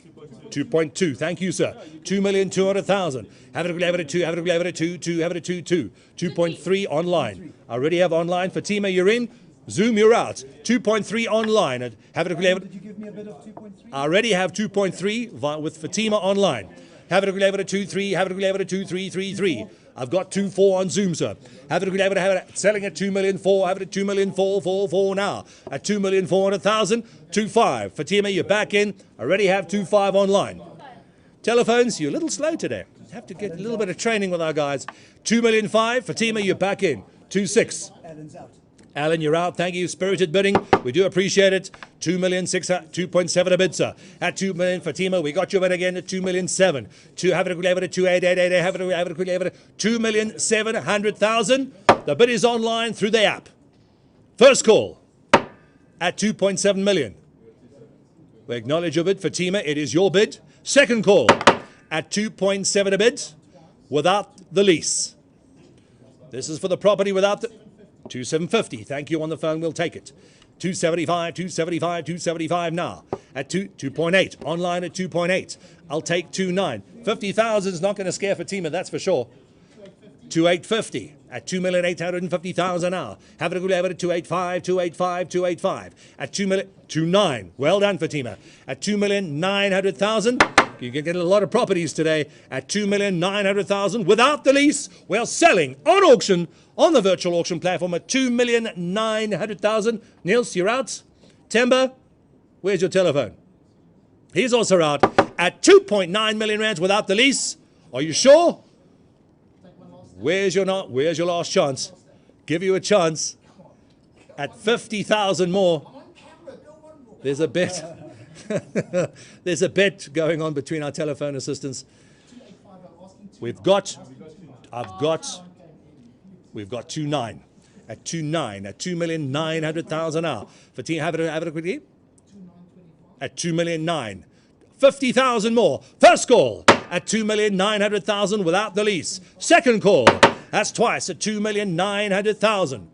2.2. Thank you, sir. 2,200,000. Have it a 2. Have it a 2. 2. Have it a 2. 2.3 online. I already have online. Fatima, you're in. Zoom, you're out. 2.3 online. Have it a Did you give me a bid of 2.3? I already have 2.3 with Fatima online. Have it a 2.3. Have it a 2.333. I've got 2.4 on Zoom, sir. Have it selling at 2,400,000. Have it at 2,444 now. At 2,400,000. 2.5. Fatima, you're back in. I already have 2.5 online. Telephones, you're a little slow today. Have to get a little bit of training with our guys. 2,500,000. Fatima, you're back in. 2.6. Alan's out. Alan, you're out. Thank you. Spirited bidding. We do appreciate it. 2,600,000, 2.7 a bid, sir. At 2 million, Fatima, we got you bid again at 2,700,000. Have it at 2,888. Have it at 2,700,000. The bid is online through the app. First call at 2.7 million. We acknowledge your bid, Fatima. It is your bid. Second call at 2.7 a bid without the lease. This is for the property without the 2,750. Thank you on the phone. We'll take it. 275, 275, 275 now. At 2.8. Online at 2.8. I'll take 2.9. 50,000 is not going to scare Fatima, that's for sure. 2.850 at 2,850,000 now. Have it a good level at 2.85, 2.85, 2.85 at 2.9. Well done, Fatima. At 2,900,000. You can get a lot of properties today at 2,900,000 without the lease. We're selling on auction on the virtual auction platform at 2,900,000. Niels, you're out. Temba, where's your telephone? He's also out at 2.9 million rands without the lease. Are you sure? Where's your last chance? Give you a chance at 50,000 more. There's a bet. There's a bet going on between our telephone assistants. We've got 2.9 at 2.9 at 2,900,000 now. Fatima, have it quickly. At 2,900,000. 50,000 more. First call at 2,900,000 without the lease. Second call, that's twice at 2,900,000.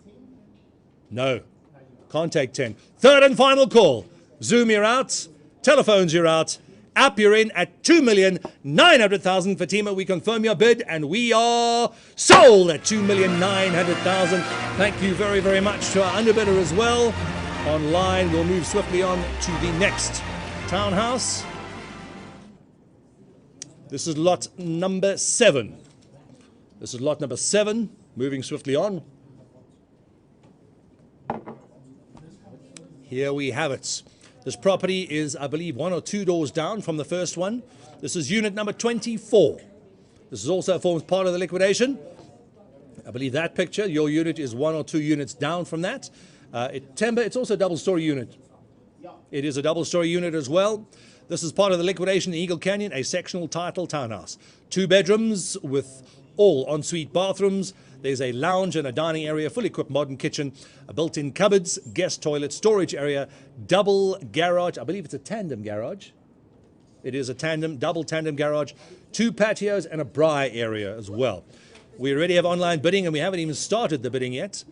No, can't take 10. Third and final call. Zoom, you're out. Telephones, you're out. App, you're in at 2,900,000. Fatima, we confirm your bid, and we are sold at 2,900,000. Thank you very, very much to our underbidder as well. Online, we'll move swiftly on to the next townhouse. This is lot number 7. This is lot number 7. Moving swiftly on. Here we have it. This property is, I believe, 1 or 2 doors down from the first one. This is unit number 24. This is also forms part of the liquidation. I believe that picture, your unit is 1 or 2 units down from that. Temba, it's also a double-story unit. It is a double-story unit as well. This is part of the liquidation in Eagle Canyon, a sectional title townhouse. 2 bedrooms with all ensuite bathrooms. There's a lounge and a dining area, fully equipped modern kitchen, a built-in cupboards, guest toilet, storage area, double garage. I believe it's a tandem garage. It is a double tandem garage, 2 patios and a braai area as well. We already have online bidding and we haven't even started the bidding yet.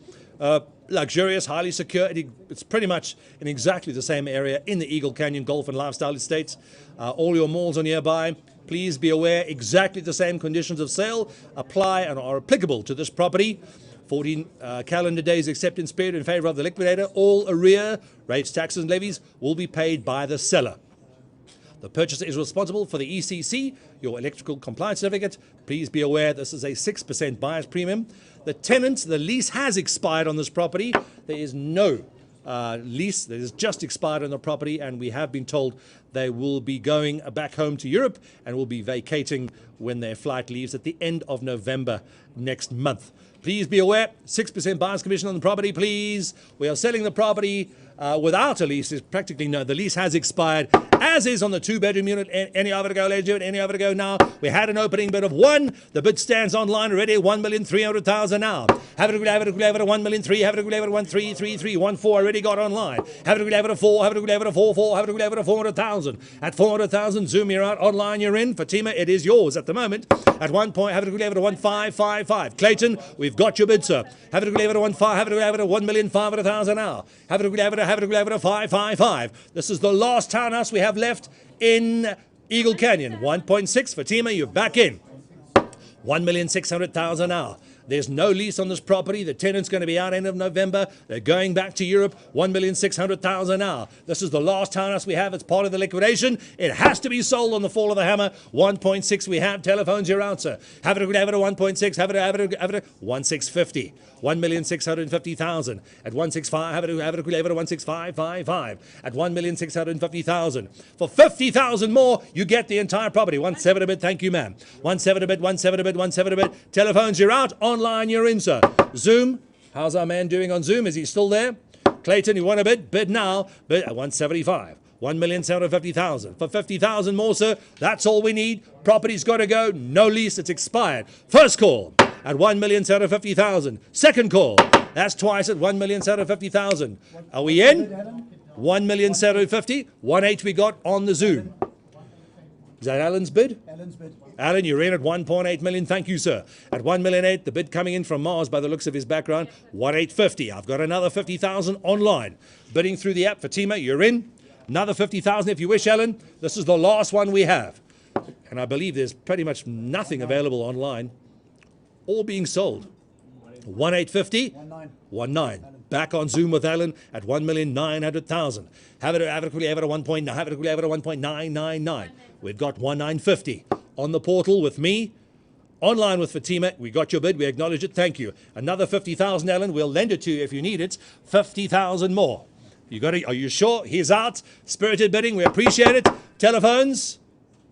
Luxurious, highly secure. It's pretty much in exactly the same area in the Eagle Canyon Golf and Lifestyle Estates. All your malls are nearby. Please be aware exactly the same conditions of sale apply and are applicable to this property. 14 calendar days acceptance period in favor of the liquidator. All arrear, rates, taxes and levies will be paid by the seller. The purchaser is responsible for the ECC, your electrical compliance certificate. Please be aware this is a 6% buyer's premium. The tenant, the lease has expired on this property. There is no lease that is just expired on the property, and we have been told they will be going back home to Europe and will be vacating when their flight leaves at the end of November next month. Please be aware, 6% buyer's commission on the property, please. We are selling the property without a lease. There's practically no, the lease has expired, as is on the 2-bedroom unit. Any other to go, ladies and gentlemen, any other to go now. We had an opening bid of 1. The bid stands online already, 1,300,000 now. Have it a good, have it a good, have it a 1,300,000, have it a good, have it a 1,333, 1,400 already got online. Have it a good, have it a 4, have it a good, have it a 4,400, have it a good, have it a 400,000. At 400,000, Zoom, you're out. Online, you're in. Fatima, it is yours at the moment. At 1 point, have it a good, have it a 1,555. Clayton, we've got your bid, sir. Have it a good, have it a 1,500, have it a good, have it a 1,500,000 now. Have it a good, have it a 555. This is the last townhouse we have left in Eagle Canyon. 1.6. Fatima, you're back in. 1,600,000 now. There's no lease on this property. The tenant's going to be out end of November. They're going back to Europe. 1,600,000 now. This is the last townhouse we have. It's part of the liquidation. It has to be sold on the fall of the hammer. 1.6 we have. Telephones, you're out, sir. Have it a 1.6. Have it a 1,650. 1,650,000. At 165, have it a 16555. At 1,650,000. For 50,000 more, you get the entire property. 1.7 a bit. Thank you, ma'am. 1.7 a bit. 1.7 a bit. 1.7 a bit. Telephones, you're out. Online, you're in, sir. Zoom. How's our man doing on Zoom? Is he still there? Clayton, you want a bid? Bid now. Bid at 175. 1,750,000. For 50,000 more, sir. That's all we need. Property's got to go. No lease. It's expired. First call at 1,750,000. Second call. That's twice at 1,750,000. Are we in? 1,750. 1.8 we got on the Zoom. Is that Alan's bid? Alan's bid. Alan, you're in at 1.8 million. Thank you, sir. At 1.8 million, the bid coming in from Mars by the looks of his background, 1.850. I've got another 50,000 online. Bidding through the app. Fatima, you're in. Another 50,000 if you wish, Alan. This is the last one we have. And I believe there's pretty much nothing available online. All being sold. 1.850. 1.9. Back on Zoom with Alan at 1,900,000. Have it quickly, have it at 1.999. We've got 1.950 on the portal with me. Online with Fatima. We got your bid. We acknowledge it. Thank you. Another 50,000, Alan. We'll lend it to you if you need it. 50,000 more. You got it? Are you sure? He's out. Spirited bidding. We appreciate it. Telephones.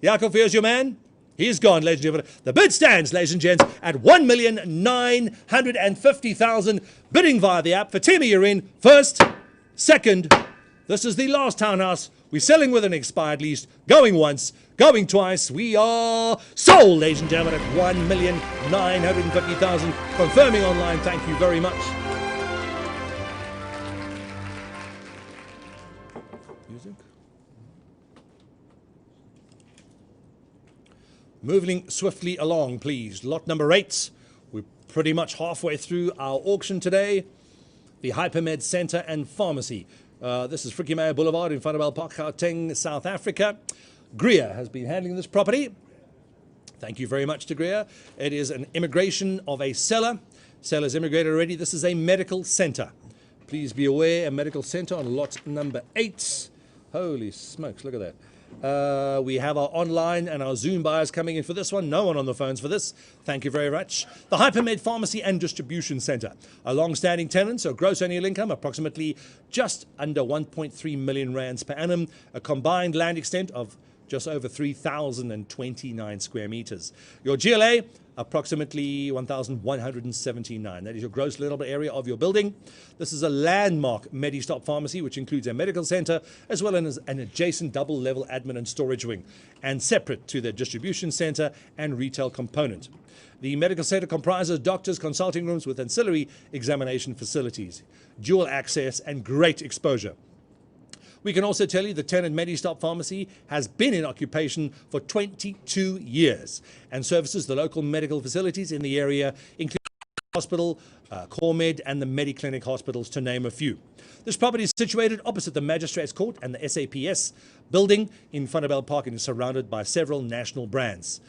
Jacob, here's your man. He's gone, ladies and gentlemen. The bid stands, ladies and gents, at 1,950,000. Bidding via the app. Fatima, you're in. First, second. This is the last townhouse. We're selling with an expired lease. Going once, going twice. We are sold, ladies and gentlemen, at 1,950,000. Confirming online. Thank you very much. Music. Moving swiftly along, please. Lot number 8. We're pretty much halfway through our auction today. The Hypermed Centre and Pharmacy. This is Frikkie Meyer Boulevard in Vanderbijl Park, Gauteng, South Africa. Greer has been handling this property. Thank you very much to Greer. It is an immigration of a seller. Seller's immigrated already. This is a medical centre. Please be aware, a medical centre on lot number 8. Holy smokes, look at that. We have our online and our Zoom buyers coming in for this one. No one on the phones for this. Thank you very much. The Hypermed Pharmacy and Distribution Centre. A long-standing tenant, so gross annual income approximately just under 1.3 million rands per annum. A combined land extent of just over 3,029 square meters. Your GLA, approximately 1,179. That is your gross lettable area of your building. This is a landmark Medistop pharmacy, which includes a medical center, as well as an adjacent double-level admin and storage wing, and separate to the distribution center and retail component. The medical center comprises doctors' consulting rooms with ancillary examination facilities, dual access, and great exposure. We can also tell you the tenant Medistop Pharmacy has been in occupation for 22 years and services the local medical facilities in the area, including the hospital, CoreMed, and the Mediclinic hospitals, to name a few. This property is situated opposite the Magistrates Court and the SAPS building in Vanderbijl Park and is surrounded by several national brands.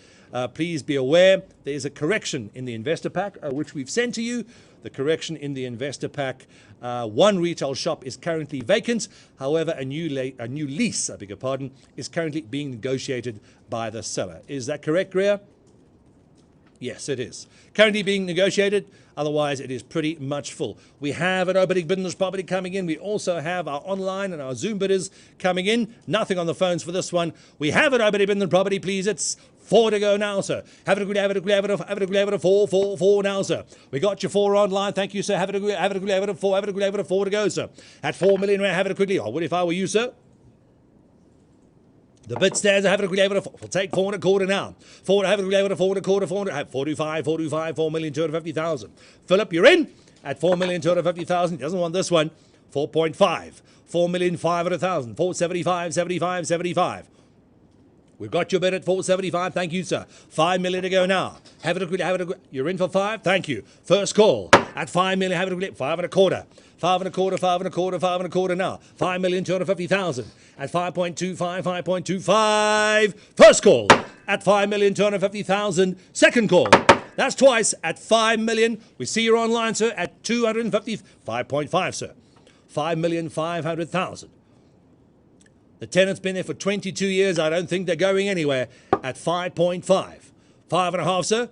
Please be aware there is a correction in the investor pack, which we've sent to you. The correction in the investor pack, one retail shop is currently vacant. However, a new lease, is currently being negotiated by the seller. Is that correct, Greer? Yes, it is. Currently being negotiated. Otherwise, it is pretty much full. We have an opening bid on this property coming in. We also have our online and our Zoom bidders coming in. Nothing on the phones for this one. We have an opening bid on the property, please. It's 4 to go now, sir. Have it a 4 now, sir. We got your 4 online. Thank you, sir. Have it a 4 to go, sir. At 4 million, have it quickly. Oh, what if I were you, sir? The bid stands, have it a we'll take 4.25 now. 4.250,000. Philip, you're in at 4,250,000. He doesn't want this one. 4.5. 4,500,000. 475, 75. We've got your bid at 475. Thank you, sir. 5 million to go now. Have it a you're in for 5. Thank you. First call at 5 million. Have it a 5.25. 5.25 now. 5,250,000 at 5.25, 5.25. First call at 5,250,000. Second call. That's twice at 5 million. We see you're online, sir, at 250. 5.5, sir. 5,500,000. The tenant's been there for 22 years. I don't think they're going anywhere at 5.5. 5.5, sir.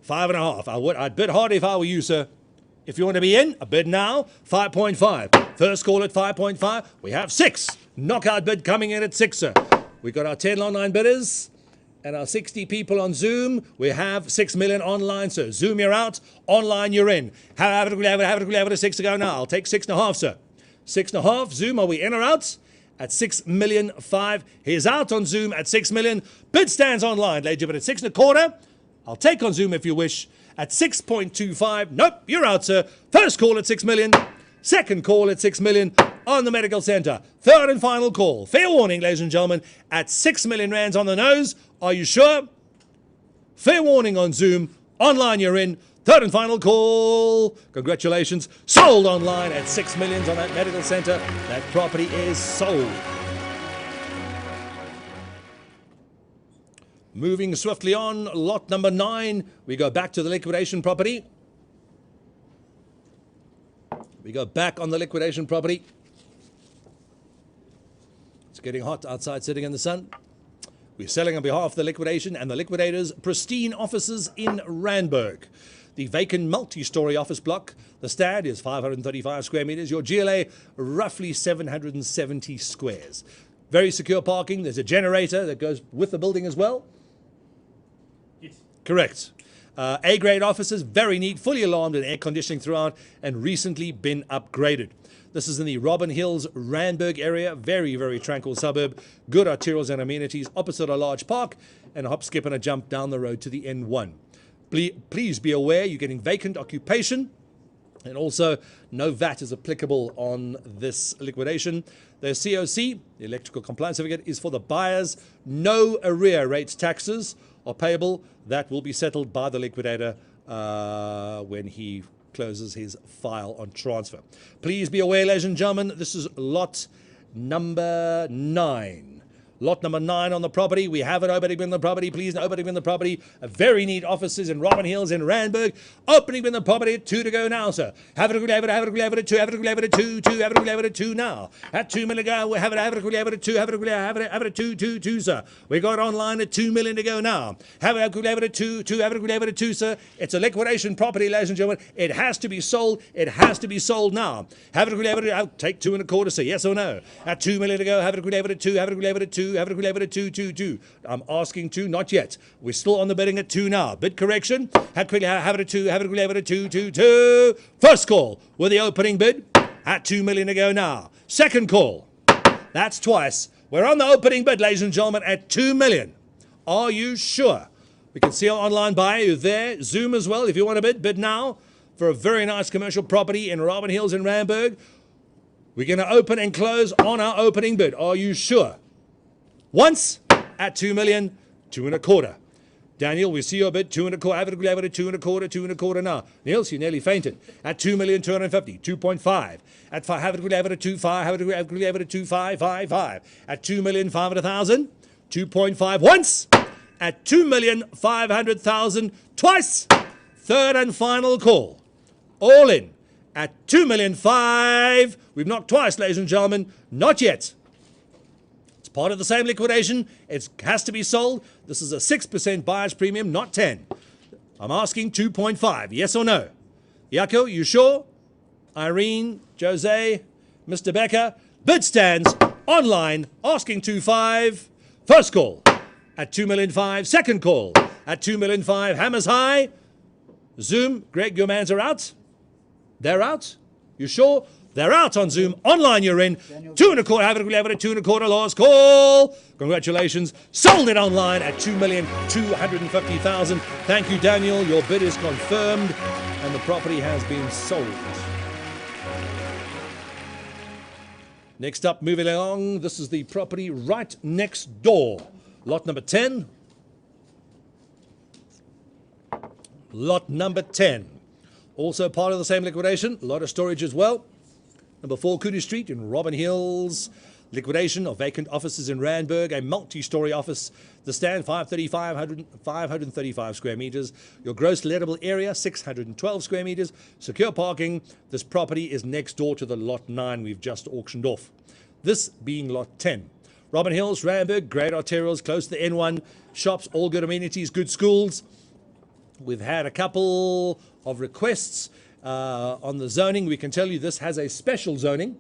5.5. I'd bid hard if I were you, sir. If you want to be in, a bid now, 5.5. First call at 5.5. We have 6. Knockout bid coming in at 6, sir. We've got our 10 online bidders and our 60 people on Zoom. We have 6 million online, sir. Zoom, you're out. Online, you're in. Have it 6 to go now. I'll take 6.5, sir. 6.5. Zoom, are we in or out? At 6,000,005. He's out on Zoom at 6 million. Bid stands online, ladies, but at 6.25. I'll take on Zoom if you wish. At 6.25. Nope, you're out, sir. First call at 6 million. Second call at 6 million on the medical centre. Third and final call. Fair warning, ladies and gentlemen, at 6 million rands on the nose. Are you sure? Fair warning on Zoom. Online you're in. Third and final call. Congratulations. Sold online at 6 million on that medical centre. That property is sold. Moving swiftly on, lot number 9. We go back to the liquidation property. We go back on the liquidation property. It's getting hot outside sitting in the sun. We're selling on behalf of the liquidation and the liquidators' pristine offices in Randburg. The vacant multi-story office block. The stand is 535 square meters. Your GLA, roughly 770 squares. Very secure parking. There's a generator that goes with the building as well. Yes. Correct. A-grade offices, very neat, fully alarmed and air conditioning throughout, and recently been upgraded. This is in the Robin Hills, Randburg area. Very, very tranquil suburb. Good arterials and amenities opposite a large park, and a hop, skip, and a jump down the road to the N1. Please be aware you're getting vacant occupation, and also no VAT is applicable on this liquidation. The COC, the electrical compliance certificate, is for the buyers. No arrear rates taxes are payable. That will be settled by the liquidator when he closes his file on transfer. Please be aware, ladies and gentlemen, this is lot number 9. Lot number 9 on the property. We have an opening in the property. Please, an opening in the property. A very neat offices in Robin Hills in Randburg. Opening in the property at 2 to go now, sir. Have it at 2, have it at 2, have it at 2 now. At 2 million go, we have it at 2, have it at 2, sir. We got online at 2 million to go now. Have it at 2, have it at 2, sir. It's a liquidation property, ladies and gentlemen. It has to be sold. It has to be sold now. Have it I'll take 2 1/4, sir. Yes or no? At 2 million to go, have it at 2, have it at 2. Have it at 2. I'm asking 2, not yet. We're still on the bidding at 2 now. Bid correction. Have it at 2. Have it at 2. First call with the opening bid at 2 million to go now. Second call. That's twice. We're on the opening bid, ladies and gentlemen, at 2 million. Are you sure? We can see our online buyer. You're there. Zoom as well. If you want to bid now for a very nice commercial property in Robin Hills in Randburg. We're going to open and close on our opening bid. Are you sure? Once at 2 million, 2 1/4. Daniel, we see your bid, 2 1/4. Have it at 2 1/4, 2 1/4 now. Niels, you nearly fainted. At 2,250,000, 2.5. At 5, have it at 2.5. Have it at 2.5. At 2,500,000, 2.5 once. At 2,500,000 twice. Third and final call. All in at 2,500,000. We've knocked twice, ladies and gentlemen. Not yet. Part of the same liquidation. It has to be sold. This is a 6% buyer's premium, not 10. I'm asking 2.5. Yes or no? Yako, you sure? Irene, Jose, Mr. Becker. Bid stands online, asking 2.5. First call at 2,500,000. Second call at 2,500,000. Hammers high. Zoom, Greg, your mans are out. They're out. You sure? They're out on Zoom. Online you're in. 2 1/4. Have it at 2 1/4. Last call. Congratulations. Sold it online at 2,250,000. Thank you, Daniel. Your bid is confirmed and the property has been sold. Next up, moving along, this is the property right next door. Lot number 10. Lot number 10. Also part of the same liquidation. A lot of storage as well. Number 4, Kudu Street in Robin Hills. Liquidation of vacant offices in Randburg. A multi-story office. The stand, 535 square meters. Your gross lettable area, 612 square meters. Secure parking. This property is next door to the lot 9 we've just auctioned off. This being lot 10. Robin Hills, Randburg, great arterials, close to the N1. Shops, all good amenities, good schools. We've had a couple of requests on the zoning. We can tell you this has a special zoning.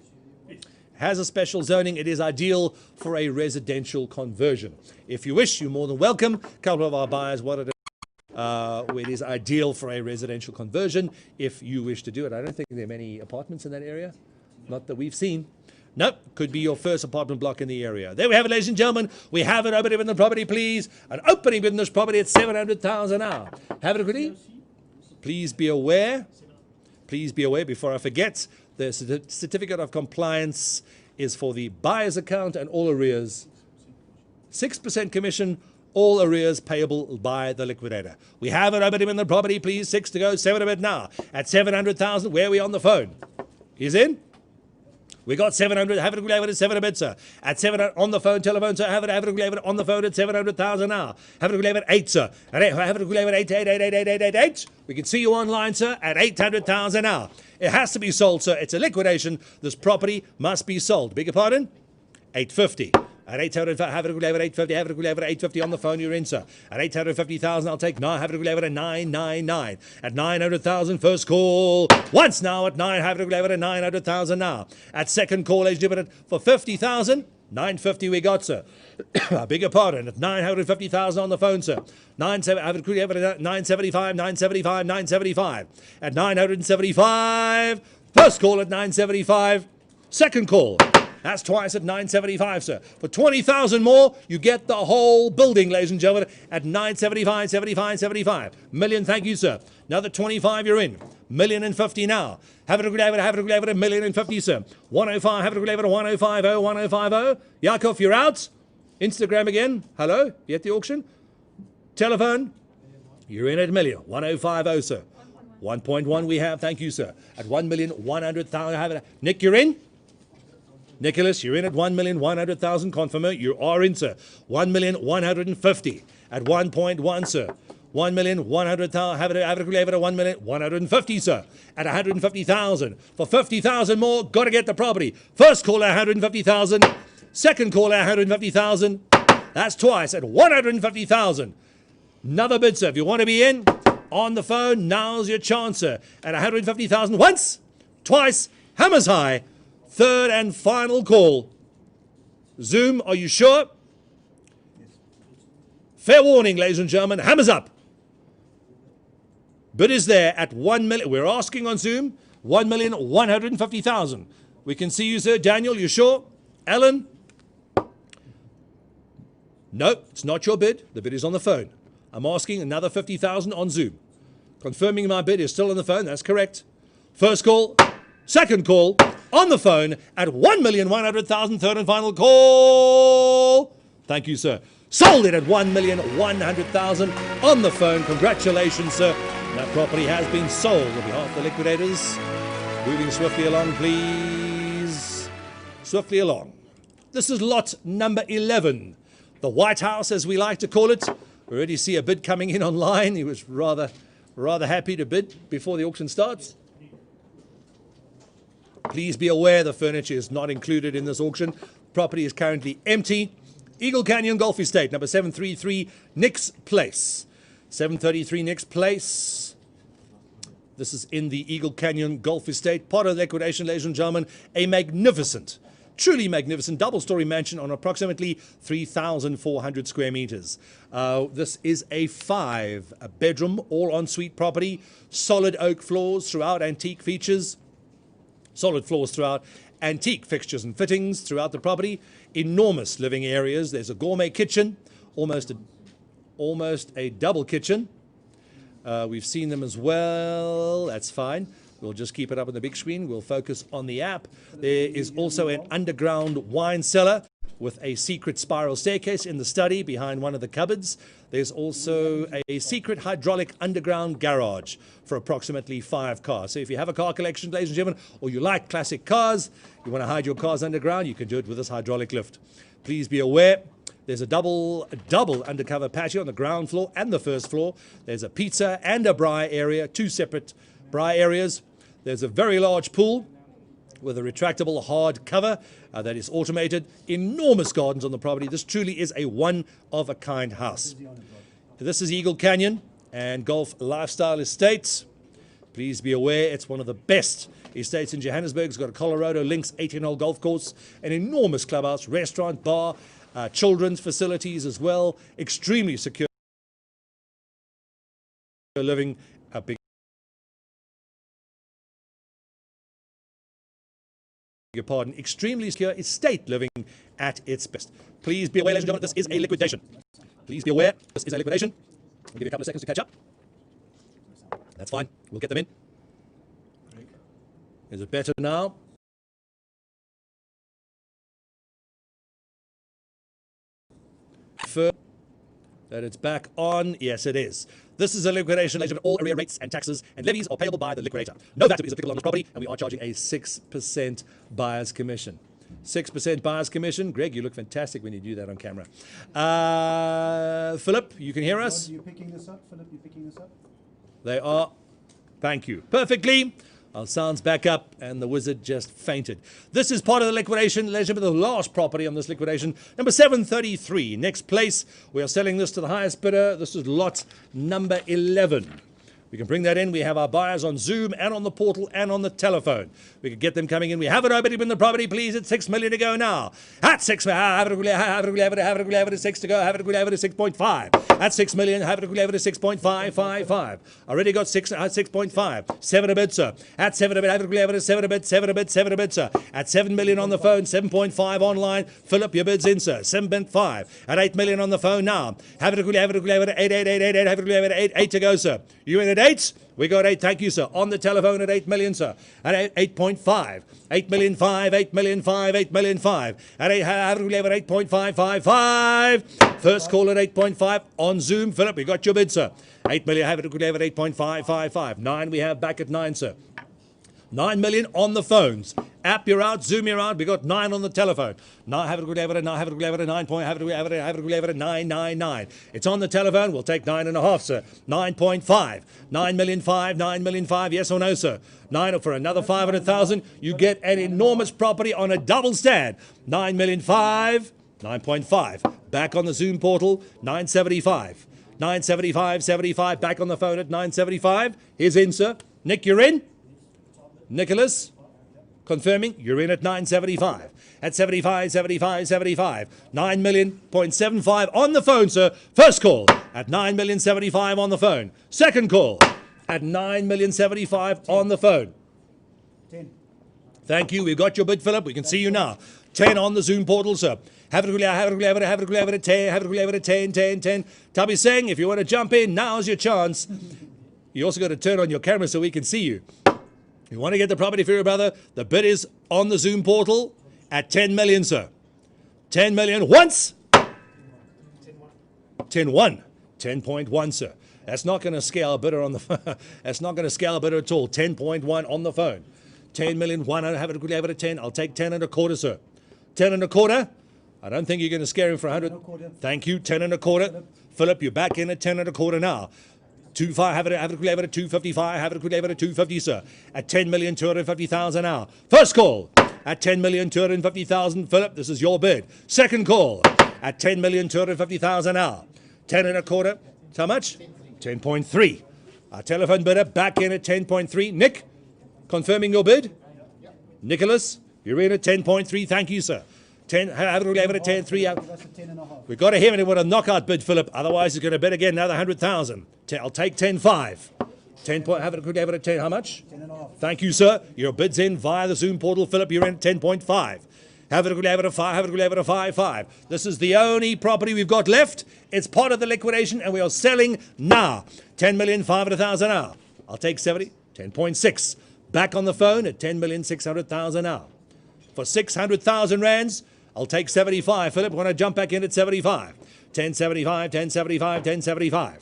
It is ideal for a residential conversion. If you wish, you're more than welcome. A couple of our buyers wanted it. It is ideal for a residential conversion if you wish to do it. I don't think there are many apartments in that area. Not that we've seen. Nope, could be your first apartment block in the area. There we have it, ladies and gentlemen. We have an opening in the property, please. An opening in this property at 700,000 now. Have it, Goody? Please be aware before I forget, The certificate of compliance is for the buyer's account and all arrears. 6% commission, all arrears payable by the liquidator. We have a bid in the property, please. 6 to go, 7 a bid now. At 700,000, where are we on the phone? He's in. We got 700. Have it delivered at 7 a bid, sir. At 7 on the phone, telephone, sir. Have it delivered on the phone at 700,000 now. Have it delivered at 8, sir. Have it delivered at 8. We can see you online, sir, at 800,000 now. It has to be sold, sir. It's a liquidation. This property must be sold. Beg your pardon? 850. At 800, have it delivered at 850. Have it delivered at 850 on the phone. You're in, sir. At 850,000, I'll take 9. Have it delivered at 999. At 900,000, first call. Once now at 9. Have it delivered at 900,000 now. At second call, age dividend for 50,000. 950 we got, sir. I beg your pardon. At 950,000 on the phone, sir. 975, 975. At 975. First call at 975. Second call. That's twice at 975, sir. For 20,000 more, you get the whole building, ladies and gentlemen, at 975, 75. Million, thank you, sir. Another 25, you're in. 1,050,000 now. Have it delivered, a 1,050,000, sir. 105, have it delivered, 1050, 1050. Yakov, you're out. Instagram again. Hello, you at the auction? Telephone. You're in at 1,000,000. 1050, sir. 1.1 we have, thank you, sir. At 1,100,000, have it. Nick, you're in? Nicholas, you're in at 1,100,000. Confirmer, you are in, sir. 1,150,000 at 1.1, sir. 1,100,000. Have it delivered at 1,150,000, sir. At 150,000. For 50,000 more, got to get the property. First call at 150,000. Second call at 150,000. That's twice at 150,000. Another bid, sir. If you want to be in on the phone, now's your chance, sir. At 150,000 once, twice, hammers high. Third and final call. Zoom, are you sure? Fair warning, ladies and gentlemen. Hammers up. Bid is there at 1 million. We're asking on Zoom 1,150,000. We can see you, sir. Daniel, you sure? Alan? No, it's not your bid. The bid is on the phone. I'm asking another 50,000 on Zoom. Confirming my bid is still on the phone. That's correct. First call. Second call. On the phone at 1,100,000. Third and final call. Thank you, sir. Sold it at 1,100,000 on the phone. Congratulations, sir. That property has been sold on behalf of the liquidators. Moving swiftly along, please. Swiftly along. This is lot number 11. The White House, as we like to call it. We already see a bid coming in online. He was rather happy to bid before the auction starts. Please be aware the furniture is not included in this auction. Property is currently empty. Eagle Canyon Golf Estate, number 733 Nicks Place. 733 Nicks Place. This is in the Eagle Canyon Golf Estate. Part of the liquidation, ladies and gentlemen. A magnificent, truly magnificent double-story mansion on approximately 3,400 square meters. This is a 5-bedroom, all-ensuite property. Solid oak floors throughout, antique features. Solid floors throughout, antique fixtures and fittings throughout the property, enormous living areas. There's a gourmet kitchen, almost a double kitchen. We've seen them as well. That's fine. We'll just keep it up on the big screen. We'll focus on the app. There is also an underground wine cellar with a secret spiral staircase in the study behind one of the cupboards. There's also a secret hydraulic underground garage for approximately 5 cars. So if you have a car collection, ladies and gentlemen, or you like classic cars, you want to hide your cars underground, you can do it with this hydraulic lift. Please be aware, there's a double undercover patio on the ground floor and the first floor. There's a pizza and a braai area, 2 separate braai areas. There's a very large pool with a retractable hard cover that is automated. Enormous gardens on the property. This truly is a one-of-a-kind house. This is Eagle Canyon and Golf Lifestyle Estates. Please be aware it's one of the best estates in Johannesburg. It's got a Colorado Links 18-hole golf course, an enormous clubhouse, restaurant, bar, children's facilities as well. Extremely secure living. A big your pardon, extremely secure estate living at its best. Please be aware, ladies and gentlemen, this is a liquidation. Please be aware, this is a liquidation. We'll give you a couple of seconds to catch up. That's fine. We'll get them in. Is it better now? That it's back on. Yes, it is. This is a liquidation. All arrear rates and taxes and levies are payable by the liquidator. No VAT is applicable on this property, and we are charging a 6% buyer's commission. 6% buyer's commission. Greg, you look fantastic when you do that on camera. Philip, you can hear us? Are you picking this up? Philip, you picking this up? They are. Thank you. Perfectly. Our sound's back up, and the wizard just fainted. This is part of the liquidation. Ladies and gentlemen, the last property on this liquidation, number 733. Next place, we are selling this to the highest bidder. This is lot number 11. We can bring that in. We have our buyers on Zoom and on the portal and on the telephone. We can get them coming in. We have it opening in the property, please. It's 6 million to go now. At 6, have it 6 to go. Have it 6.5. At 6 million, have it 6.555. Already got 6.5. 7 a bit, sir. At 7 a bit, have it 7 a bit, 7 a bit, 7 a bit, sir. At 7 million on the phone, 7.5 online. Philip, your bid's in, sir. 7.5. At 8 million on the phone now. Have it 8, have it 8 to go, sir. You in at 8? We got 8, thank you, sir. On the telephone at 8 million, sir. At 8.5. 8 million 5, 8 million 5, 8 million 5. At 8.555. First call at 8.5 on Zoom. Philip, we got your bid, sir. 8 million, have it at 8.555. 9, we have back at 9, sir. 9 million on the phones. App, you're out. Zoom, you're out. We got 9 on the telephone. Now have it at 9 point. Have it at 999. It's on the telephone. We'll take 9.5, sir. 9.5. 9 million 5. 9 million 5. Yes or no, sir? 9 for another 500,000. You get an enormous property on a double stand. 9 million 5. 9.5. Back on the Zoom portal. 975. 975. 75. Back on the phone at 975. Here's in, sir. Nick, you're in. Nicholas, confirming, you're in at 975. At 75, 75, 75. 9 million, 0.75 on the phone, sir. First call at 9 million 75 on the phone. Second call at 9 million 75 on the phone. 10. Thank you. We've got your bid, Philip. We can see you now. 10 on the Zoom portal, sir. Have it at 10, 10. Tubby saying, if you want to jump in, now's your chance. You also got to turn on your camera so we can see you. You want to get the property for your brother? The bid is on the Zoom portal at 10 million, sir. 10 million once. 10.1. 10.1, sir. That's not going to scale a bidder on the. That's not going to scale a bidder at all. 10.1 on the phone. 10 million. 1. I have it at 10. I'll take 10.25, sir. 10.25. I don't think you're going to scare him for 100. Thank you. 10.25. Philip, you're back in at 10.25 now. 2.5, have it at 255, have it at 250, sir. At 10,250,000 now. First call at 10,250,000. Philip, this is your bid. Second call at 10,250,000 now. 10.25. How much? 10.3. Our telephone bidder back in at 10.3. Nick, confirming your bid. Nicholas, you're in at 10.3. Thank you, sir. 10, have it at 10.3. We've got to hear him with a knockout bid, Philip. Otherwise, he's going to bid again another 100,000. I'll take 10.5. 10 point. Have it at 10. How much? 10.5. Thank you, sir. Your bid's in via the Zoom portal, Philip. You're in at 10.5. Have it at 5. Have it at 5.5. This is the only property we've got left. It's part of the liquidation, and we are selling now. 10,500,000 now. I'll take 70. 10.6. Back on the phone at 10,600,000 now. For 600,000 rands. I'll take 75. Philip, want to jump back in at 75. 10.75, 10.75, 10.75.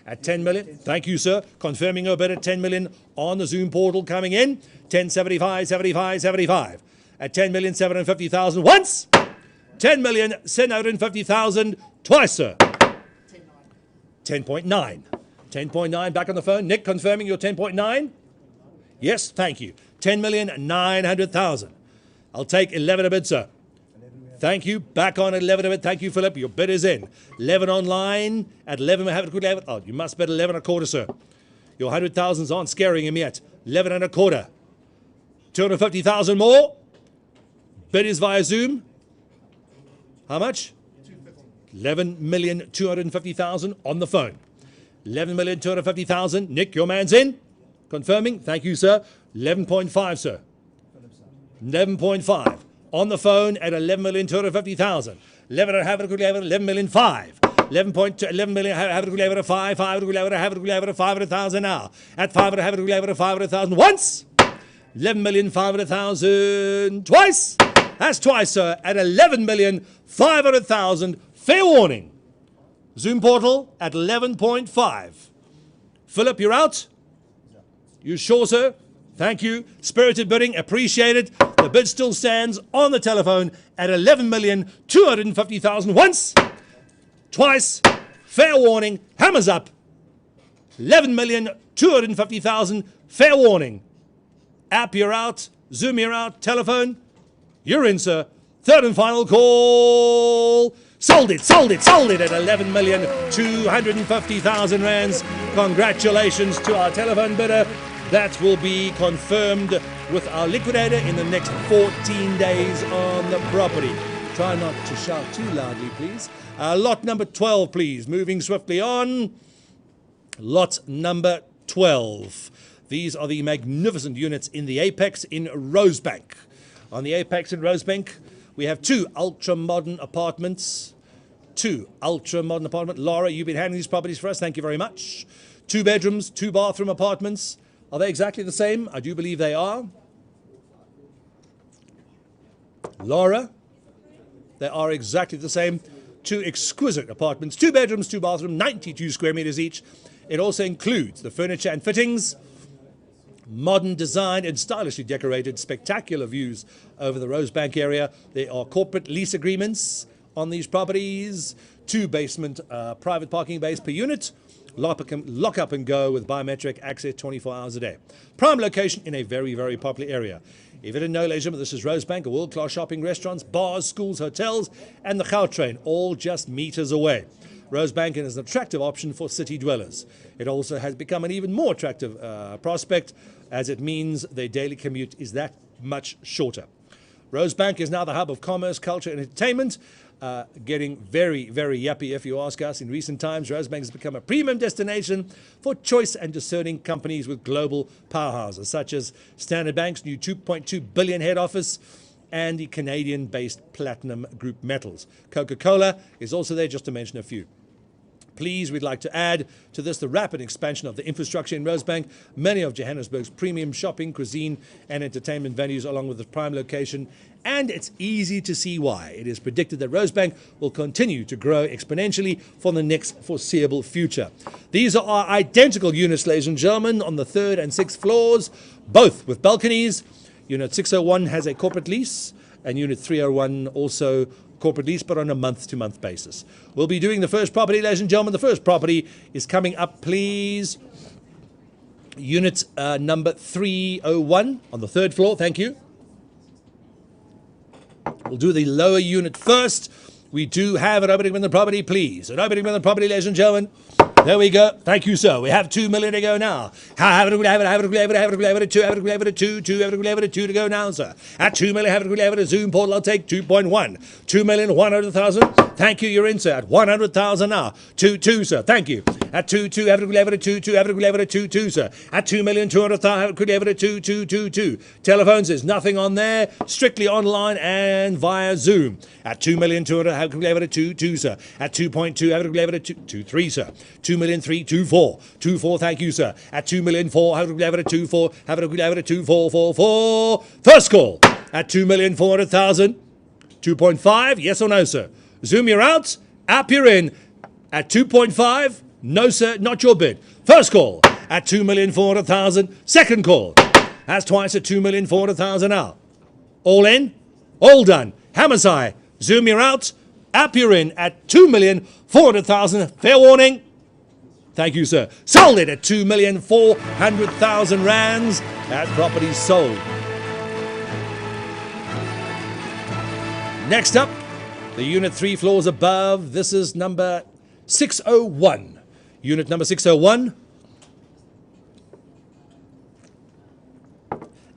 At 10 million. Thank you, sir. Confirming your bid at 10 million on the Zoom portal coming in. 10.75, 75, 75. At 10,750,000 once. 10,750,000 twice, sir. 10.9. 10.9 back on the phone. Nick, confirming your 10.9. Yes, thank you. 10,900,000. I'll take 11 a bid, sir. Thank you. Back on at 11 of it. Thank you, Philip. Your bid is in. 11 online. At 11, we have it. 11. Oh, you must bid 11.25, sir. Your 100,000s aren't scaring him yet. 11.25. 250,000 more. Bid is via Zoom. How much? 11,250,000 on the phone. 11,250,000. Nick, your man's in. Confirming. Thank you, sir. 11.5, sir. 11.5. On the phone at 11,250,000. 11 have it 11 million 5. 11 million have it at 5. 5 have it at 500,000 now. At 5 have it at 500,000 once. 11,500,000. Twice. That's twice, sir. At 11,500,000. Fair warning. Zoom portal at 11.5. Philip, you're out? You sure, sir? Thank you. Spirited bidding. Appreciate it. The bid still stands on the telephone at 11,250,000. Once. Twice. Fair warning. Hammers up. 11,250,000. Fair warning. App, you're out. Zoom, you're out. Telephone, you're in, sir. Third and final call. Sold it at 11,250,000 rands. Congratulations to our telephone bidder. That will be confirmed with our liquidator in the next 14 days on the property. Try not to shout too loudly, please. Lot number 12, please. Moving swiftly on. Lot number 12. These are the magnificent units in the Apex in Rosebank. On the Apex in Rosebank, we have two ultra-modern apartments. Laura, you've been handling these properties for us. Thank you very much. 2 bedrooms, 2 bathroom apartments. Are they exactly the same? I do believe they are. Laura, they are exactly the same. 2 exquisite apartments, 2 bedrooms, 2 bathrooms, 92 square meters each. It also includes the furniture and fittings, modern design and stylishly decorated, spectacular views over the Rosebank area. There are corporate lease agreements on these properties, 2 basement private parking bays per unit, lock up and go with biometric access 24 hours a day. Prime location in a very, very popular area. If you didn't know, ladies and gentlemen, this is Rosebank, a world-class shopping restaurants, bars, schools, hotels, and the Gautrain, all just meters away. Rosebank is an attractive option for city dwellers. It also has become an even more attractive prospect, as it means their daily commute is that much shorter. Rosebank is now the hub of commerce, culture, and entertainment, getting very, very yuppie if you ask us. In recent times, Rosebank has become a premium destination for choice and discerning companies with global powerhouses, such as Standard Bank's new $2.2 billion head office and the Canadian-based Platinum Group Metals. Coca-Cola is also there, just to mention a few. Please, we'd like to add to this the rapid expansion of the infrastructure in Rosebank. Many of Johannesburg's premium shopping, cuisine, and entertainment venues, along with its prime location. And it's easy to see why. It is predicted that Rosebank will continue to grow exponentially for the next foreseeable future. These are our identical units, ladies and gentlemen, on the 3rd and 6th floors, both with balconies. Unit 601 has a corporate lease, and Unit 301 also corporate lease, but on a month-to-month basis. We'll be doing the first property, ladies and gentlemen. The first property is coming up, please. Unit number 301 on the 3rd floor. Thank you. We'll do the lower unit first. We do have an opening on the property, please. An opening on the property, ladies and gentlemen. There we go. Thank you, sir. We have 2 million to go now. Have it a 2 to go now, sir. At 2 million, have it a Zoom portal. I'll take 2.1. 2,100,000. Thank you. You're in, sir. At 100,000 now. 2, sir. Thank you. At 2, have it a 2, sir. At 2,200,000, have it a 2. Telephones, there's nothing on there. Strictly online and via Zoom. At 2,200,000, have it a 2, sir. At 2.2, have it a 2.3, sir. 2,003,24. Thank you, sir. At 2,004,000, have it a 2.4. Have it a 2.444. First call. At 2,400,000. 2.5. Yes or no, sir? Zoom, you're out. App, you're in. At 2.5. No, sir, not your bid. First call at 2,400,000. Second call. That's twice at 2,400,000 now. All in, all done. Hammers high. Zoom, you're out. App, you're in at 2,400,000. Fair warning. Thank you, sir. Sold it at 2,400,000 rands. That property's sold. Next up, the unit 3 floors above. This is number 601. Unit number 601.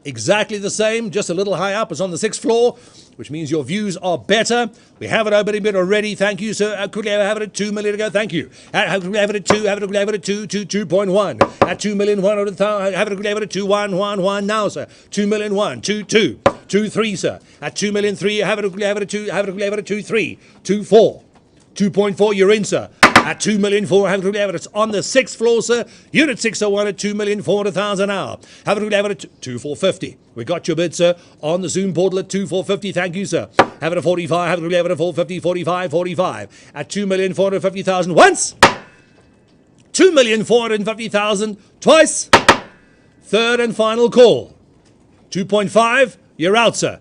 Exactly the same, just a little high up. It's on the 6th floor, which means your views are better. We have it opening bid already. Thank you, sir. Could we have it at 2 million to go? Thank you. Could we have it at 2? Have it at 2.1. At 2,100,000. Have it at 2.1 now, sir. 2,000,001. 2. 2.3, sir. At 2,000,003. Have it at 2. Have it at 2.3. 2.4. 2.4. You're in, sir. at 2,400,000. It's on the 6th floor, sir. Unit 601 at 2,400,000 now. Have it at 2,450. We got your bid, sir, on the Zoom portal at 2,450. Thank you, sir. Have it at 45. Have it at 450, 45, 45 at 2,450,000 once. 2,450,000 twice. Third and final call. 2.5. You're out, sir.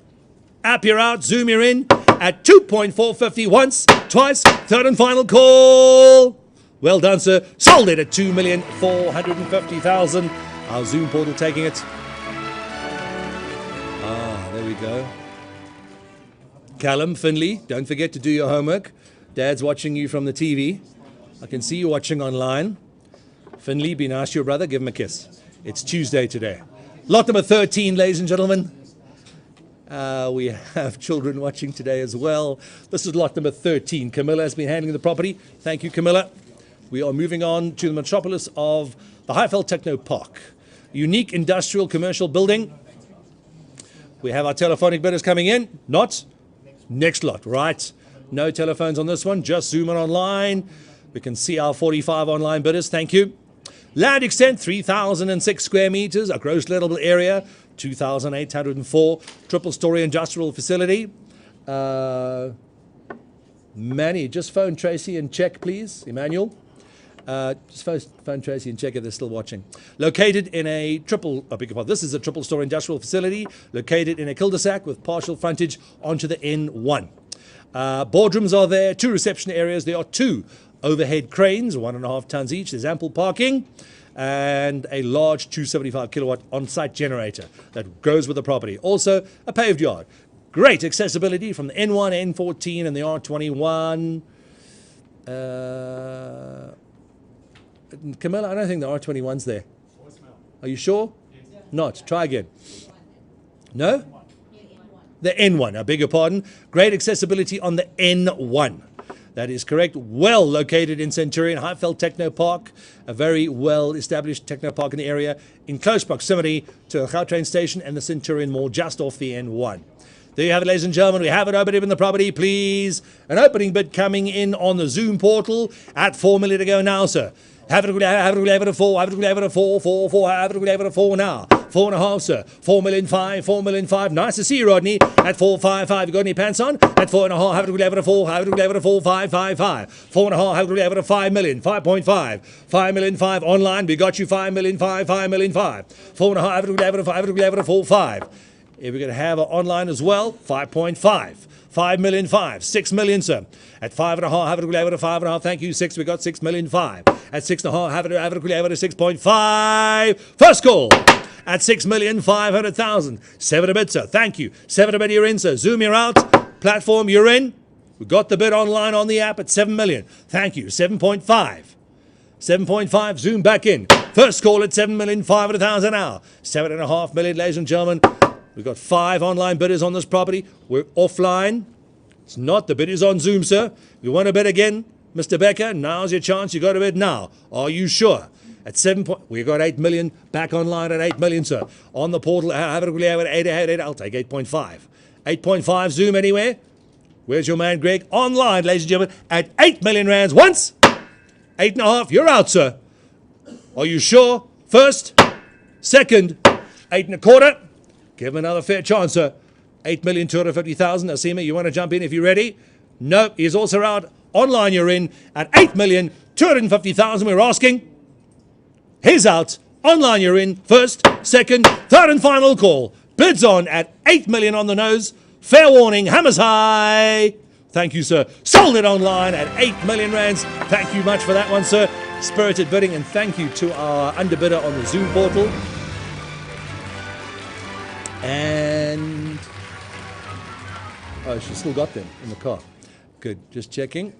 App, you're out. Zoom, you're in at 2.450 once, twice. Third and final call. Well done, sir. Sold it at 2,450,000. Our Zoom portal taking it. There we go. Callum, Finley, don't forget to do your homework. Dad's watching you from the TV. I can see you watching online. Finley, be nice to your brother. Give him a kiss. It's Tuesday today. Lot number 13, ladies and gentlemen. We have children watching today as well. This is lot number 13. Camilla has been handling the property. Thank you, Camilla. We are moving on to the metropolis of the Highveld Techno Park. Unique industrial commercial building. We have our telephonic bidders coming in. Not? Next lot, right. No telephones on this one. Just Zoom in online. We can see our 45 online bidders. Thank you. Land extent, 3,006 square meters. A gross lettable area, 2,804. Triple-story industrial facility. Manny, just phone Tracy and check, please. Emmanuel. Just phone Tracy and check if they're still watching. Located in a this is a triple-story industrial facility located in a cul-de-sac with partial frontage onto the N1. Boardrooms are there, 2 reception areas. There are 2 overhead cranes, 1.5 tons each. There's ample parking and a large 275 kilowatt on-site generator that goes with the property. Also, a paved yard. Great accessibility from the N1, N14, and the R21. Camilla, I don't think the R21's there. Are you sure? Not. Try again. No? The N1, I beg your pardon. Great accessibility on the N1. That is correct. Well located in Centurion, Highveld Techno Park, a very well-established techno park in the area, in close proximity to a Gautrain station and the Centurion Mall just off the N1. There you have it, ladies and gentlemen. We have an opening in the property, please. An opening bid coming in on the Zoom portal at 4 million to go now, sir. Have it a 4, have it a 4, 4, 4, have it a 4 now. 4.5, sir. 4,500,000, 4,500,000. Nice to see you, Rodney. At 4.55, you got any pants on? At 4.5, have it a 4, have it a 4, 555. 4.5, have it a 5 million, 5.5. 5,500,000 online. We got you 5,500,000, 5,500,000. 4.5, have it a 4, 5. If we're going to have it online as well, 5.5. 5,500,000. 6 million, sir. At 5.5, have it a 5.5. Thank you, 6. We got 6,500,000. At 6.5, have it a 6.5. First call. At 6,500,000. 7 a bid, sir. Thank you. 7 a bid, you're in, sir. Zoom, you're out. Platform, you're in. We got the bid online on the app at 7 million. Thank you. 7.5. 7.5. Zoom back in. First call at 7,500,000 now. 7.5 million, ladies and gentlemen. We've got 5 online bidders on this property. We're offline. It's not. The bid is on Zoom, sir. If you want to bid again, Mr. Becker, now's your chance. You got to bid now. Are you sure? At 7 we've got 8 million back online at 8 million, sir. On the portal, have it at 8. I'll take 8.5. 8.5 Zoom anywhere. Where's your man, Greg? Online, ladies and gentlemen, at 8 million rands once. 8.5. You're out, sir. Are you sure? First, second, 8.25. Give him another fair chance, sir. 8,250,000. Asima, you want to jump in if you're ready? No, he's also out. Online, you're in at 8,250,000. We're asking. He's out. Online, you're in. First, second, third, and final call. Bids on at 8 million on the nose. Fair warning. Hammers high. Thank you, sir. Sold it online at 8 million rands. Thank you much for that one, sir. Spirited bidding, and thank you to our underbidder on the Zoom portal. And oh, she still got them in the car. Good, just checking.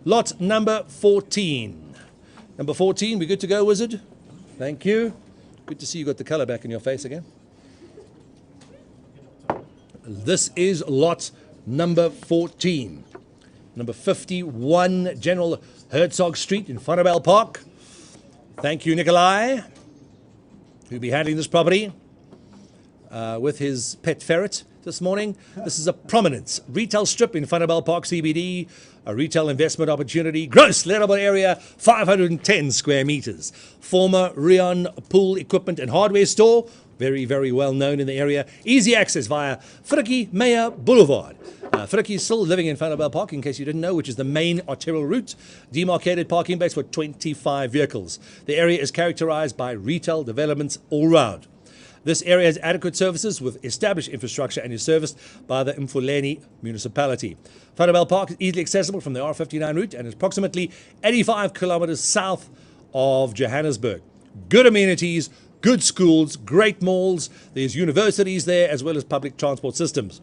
Lot number 14. Number 14, we good to go, Wizard? Thank you. Good to see you got the color back in your face again. This is lot number 14. Number 51, General Herzog Street in Farabelle Park. Thank you, Nikolai, who'll be handling this property. With his pet ferret this morning. This is a prominent retail strip in Vanderbijl Park CBD, a retail investment opportunity, gross lettable area 510 square meters. Former Rion pool equipment and hardware store, very, very well known in the area. Easy access via Frikkie Meyer Boulevard. Frikkie is still living in Vanderbijl Park, in case you didn't know, which is the main arterial route. Demarcated parking base for 25 vehicles. The area is characterized by retail developments all round. This area has adequate services with established infrastructure and is serviced by the Mfuleni municipality. Vanderbijl Park is easily accessible from the R59 route and is approximately 85 kilometers south of Johannesburg. Good amenities, good schools, great malls. There's universities there as well as public transport systems.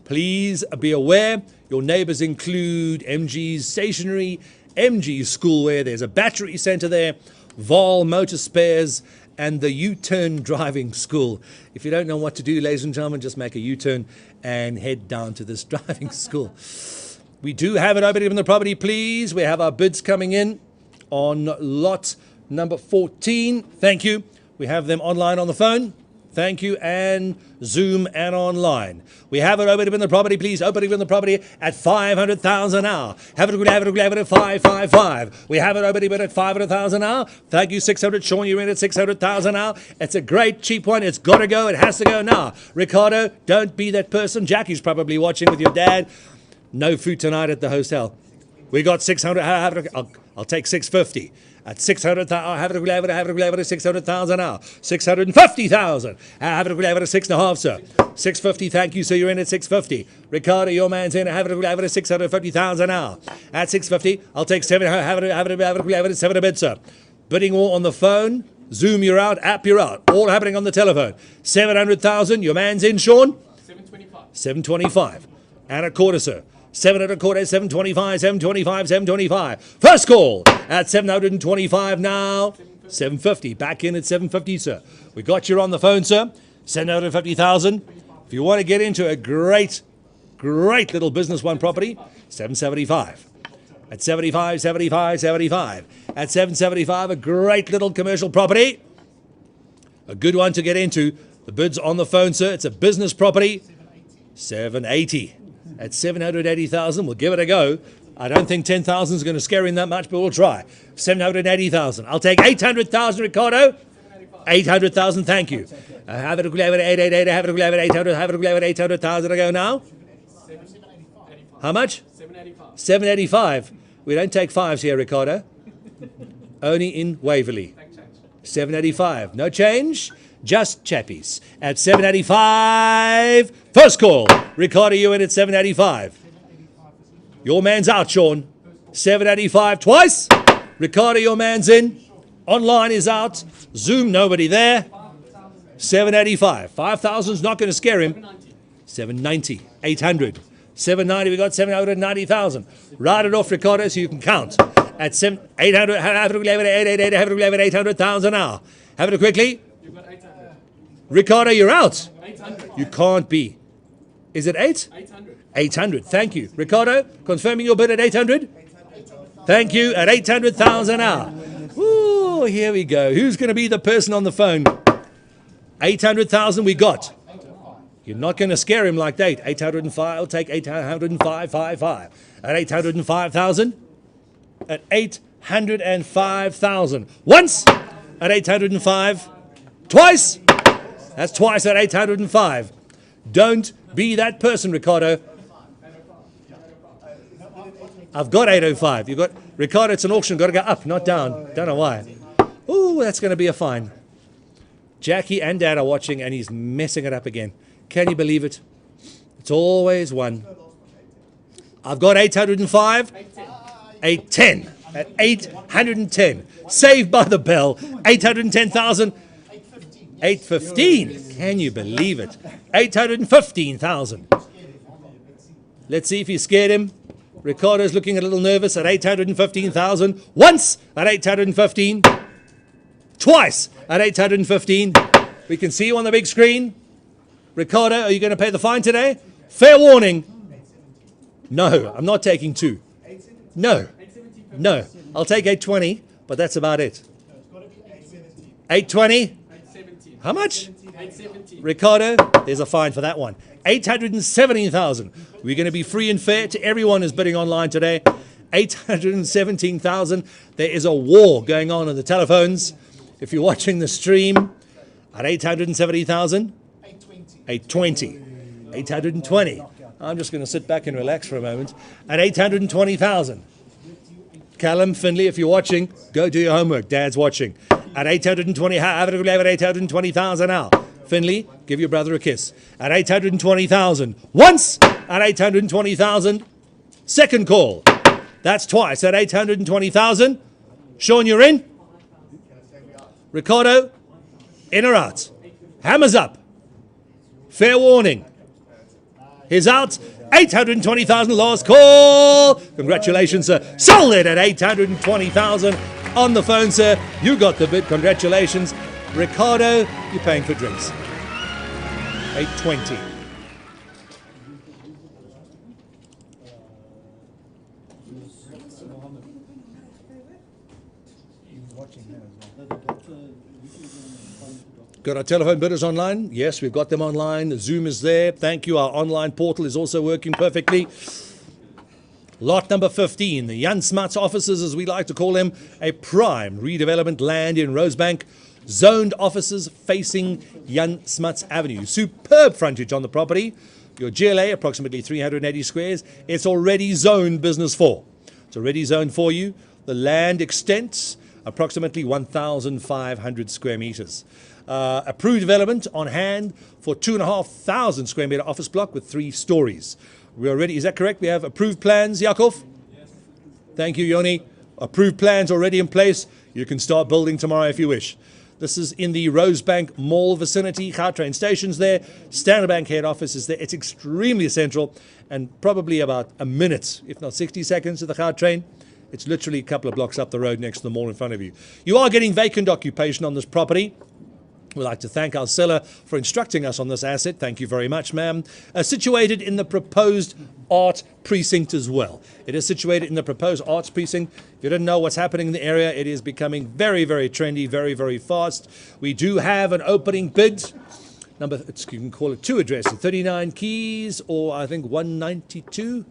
Please be aware, your neighbors include MG's Stationery, MG's Schoolwear, there's a battery center there, Vol Motor Spares, and the U-Turn Driving School. If you don't know what to do, ladies and gentlemen, just make a U-turn and head down to this driving school. We do have it open in the property, please. We have our bids coming in on lot number 14. Thank you. We have them online on the phone. Thank you, and Zoom and online. We have it open in the property, please. Opening in the property at 500,000 now. Have it at 555. We have it opening at 500,000 now. Thank you, 600. Sean, you're in at 600,000 now. It's a great cheap one. It's got to go. It has to go now. Ricardo, don't be that person. Jackie's probably watching with your dad. No food tonight at the hotel. We got 600. I'll take 650. At 600,000, have it at 600,000 now. 650,000. Have it at 6.5, sir. 650, thank you, sir. You're in at 650. Ricardo, your man's in. Have it at 650,000 now. At 650, I'll take 7. Have it at 7 a bit, sir. Bidding all on the phone. Zoom, you're out. App, you're out. All happening on the telephone. 700,000. Your man's in, Sean. 725. 725. And a quarter, sir. 725, 725, 725, 725. First call at 725 now. 750. Back in at 750, sir. We got you on the phone, sir. 750,000. If you want to get into a great little business one property, 775. At 75, 75, 75. At 775, a great little commercial property. A good one to get into. The bid's on the phone, sir. It's a business property. 780. At 780,000, we'll give it a go. I don't think 10,000 is going to scare him that much, but we'll try. 780,000. I'll take 800,000, Ricardo. 800,000, thank you. Have it at 888, have it at 800, have it at 800,000 I go now. How much? 785. 785. We don't take fives here, Ricardo. Only in Waverley. 785. No change. Just chappies. At 785. First call. Ricardo, you in at 785. Your man's out, Sean. 785 twice. Ricardo, your man's in. Online is out. Zoom, nobody there. 785. 5,000's not going to scare him. 790. 800. 790. We got 790,000. Write it off, Ricardo, so you can count. At 800. Have it at 888. Have it at 800,000 now. Have it quickly. You've got 800. Ricardo, you're out. 800. You can't be. Is it 8? 800. 800. Thank you. Ricardo, confirming your bid at 800? Thank you. At 800,000 now. Ooh, here we go. Who's going to be the person on the phone? 800,000 we got. You're not going to scare him like that. 805. I'll take 805. 55. At 805,000. At 805,000. Once. At 805. Twice. That's twice at 805. Don't be that person, Ricardo. I've got 805. You've got Ricardo. It's an auction. Got to go up, not down. Don't know why. Ooh, that's going to be a fine. Jackie and Dad are watching, and he's messing it up again. Can you believe it? It's always one. I've got 805. 810. At 810. Saved by the bell. 810,000. 815. Can you believe it? 815,000. Let's see if you scared him. Ricardo's looking a little nervous at 815,000. Once at 815. Twice at 815. We can see you on the big screen. Ricardo, are you going to pay the fine today? Fair warning. No, I'm not taking 2. No. No. I'll take 820, but that's about it. 820. How much? 870. Ricardo, there's a fine for that one. 817,000. We're going to be free and fair to everyone who's bidding online today. 817,000. There is a war going on the telephones. If you're watching the stream at 870,000, 820, 820. I'm just going to sit back and relax for a moment. At 820,000. Callum, Finley, if you're watching, go do your homework. Dad's watching. At 820, have it at 820,000 now. Finley, give your brother a kiss. At 820,000. Once at 820,000. Second call. That's twice at 820,000. Sean, you're in. Ricardo, in or out? Hammers up. Fair warning. He's out. 820,000 last call. Congratulations, sir. Sold it at 820,000 on the phone, sir. You got the bid. Congratulations. Ricardo, you're paying for drinks. 820. Got our telephone bidders online? Yes, we've got them online. Zoom is there. Thank you. Our online portal is also working perfectly. Lot number 15, the Jan Smuts offices, as we like to call them, a prime redevelopment land in Rosebank. Zoned offices facing Jan Smuts Avenue. Superb frontage on the property. Your GLA, approximately 380 squares. It's already zoned business 4. It's already zoned for you. The land extents approximately 1,500 square meters. Approved development on hand for 2,500 square meter office block with 3 stories. We are ready. Is that correct? We have approved plans, Yakov? Yes. Thank you, Yoni. Approved plans already in place. You can start building tomorrow if you wish. This is in the Rosebank Mall vicinity. Gautrain station's there. Standard Bank head office is there. It's extremely central and probably about a minute, if not 60 seconds to the Gautrain. It's literally a couple of blocks up the road next to the mall in front of you. You are getting vacant occupation on this property. We'd like to thank our seller for instructing us on this asset. Thank you very much, ma'am. Situated in the proposed art precinct as well. It is situated in the proposed arts precinct. If you didn't know what's happening in the area, it is becoming very, very trendy, very, very fast. We do have an opening bid. You can call it 2 addresses, 39 Keys or I think 192.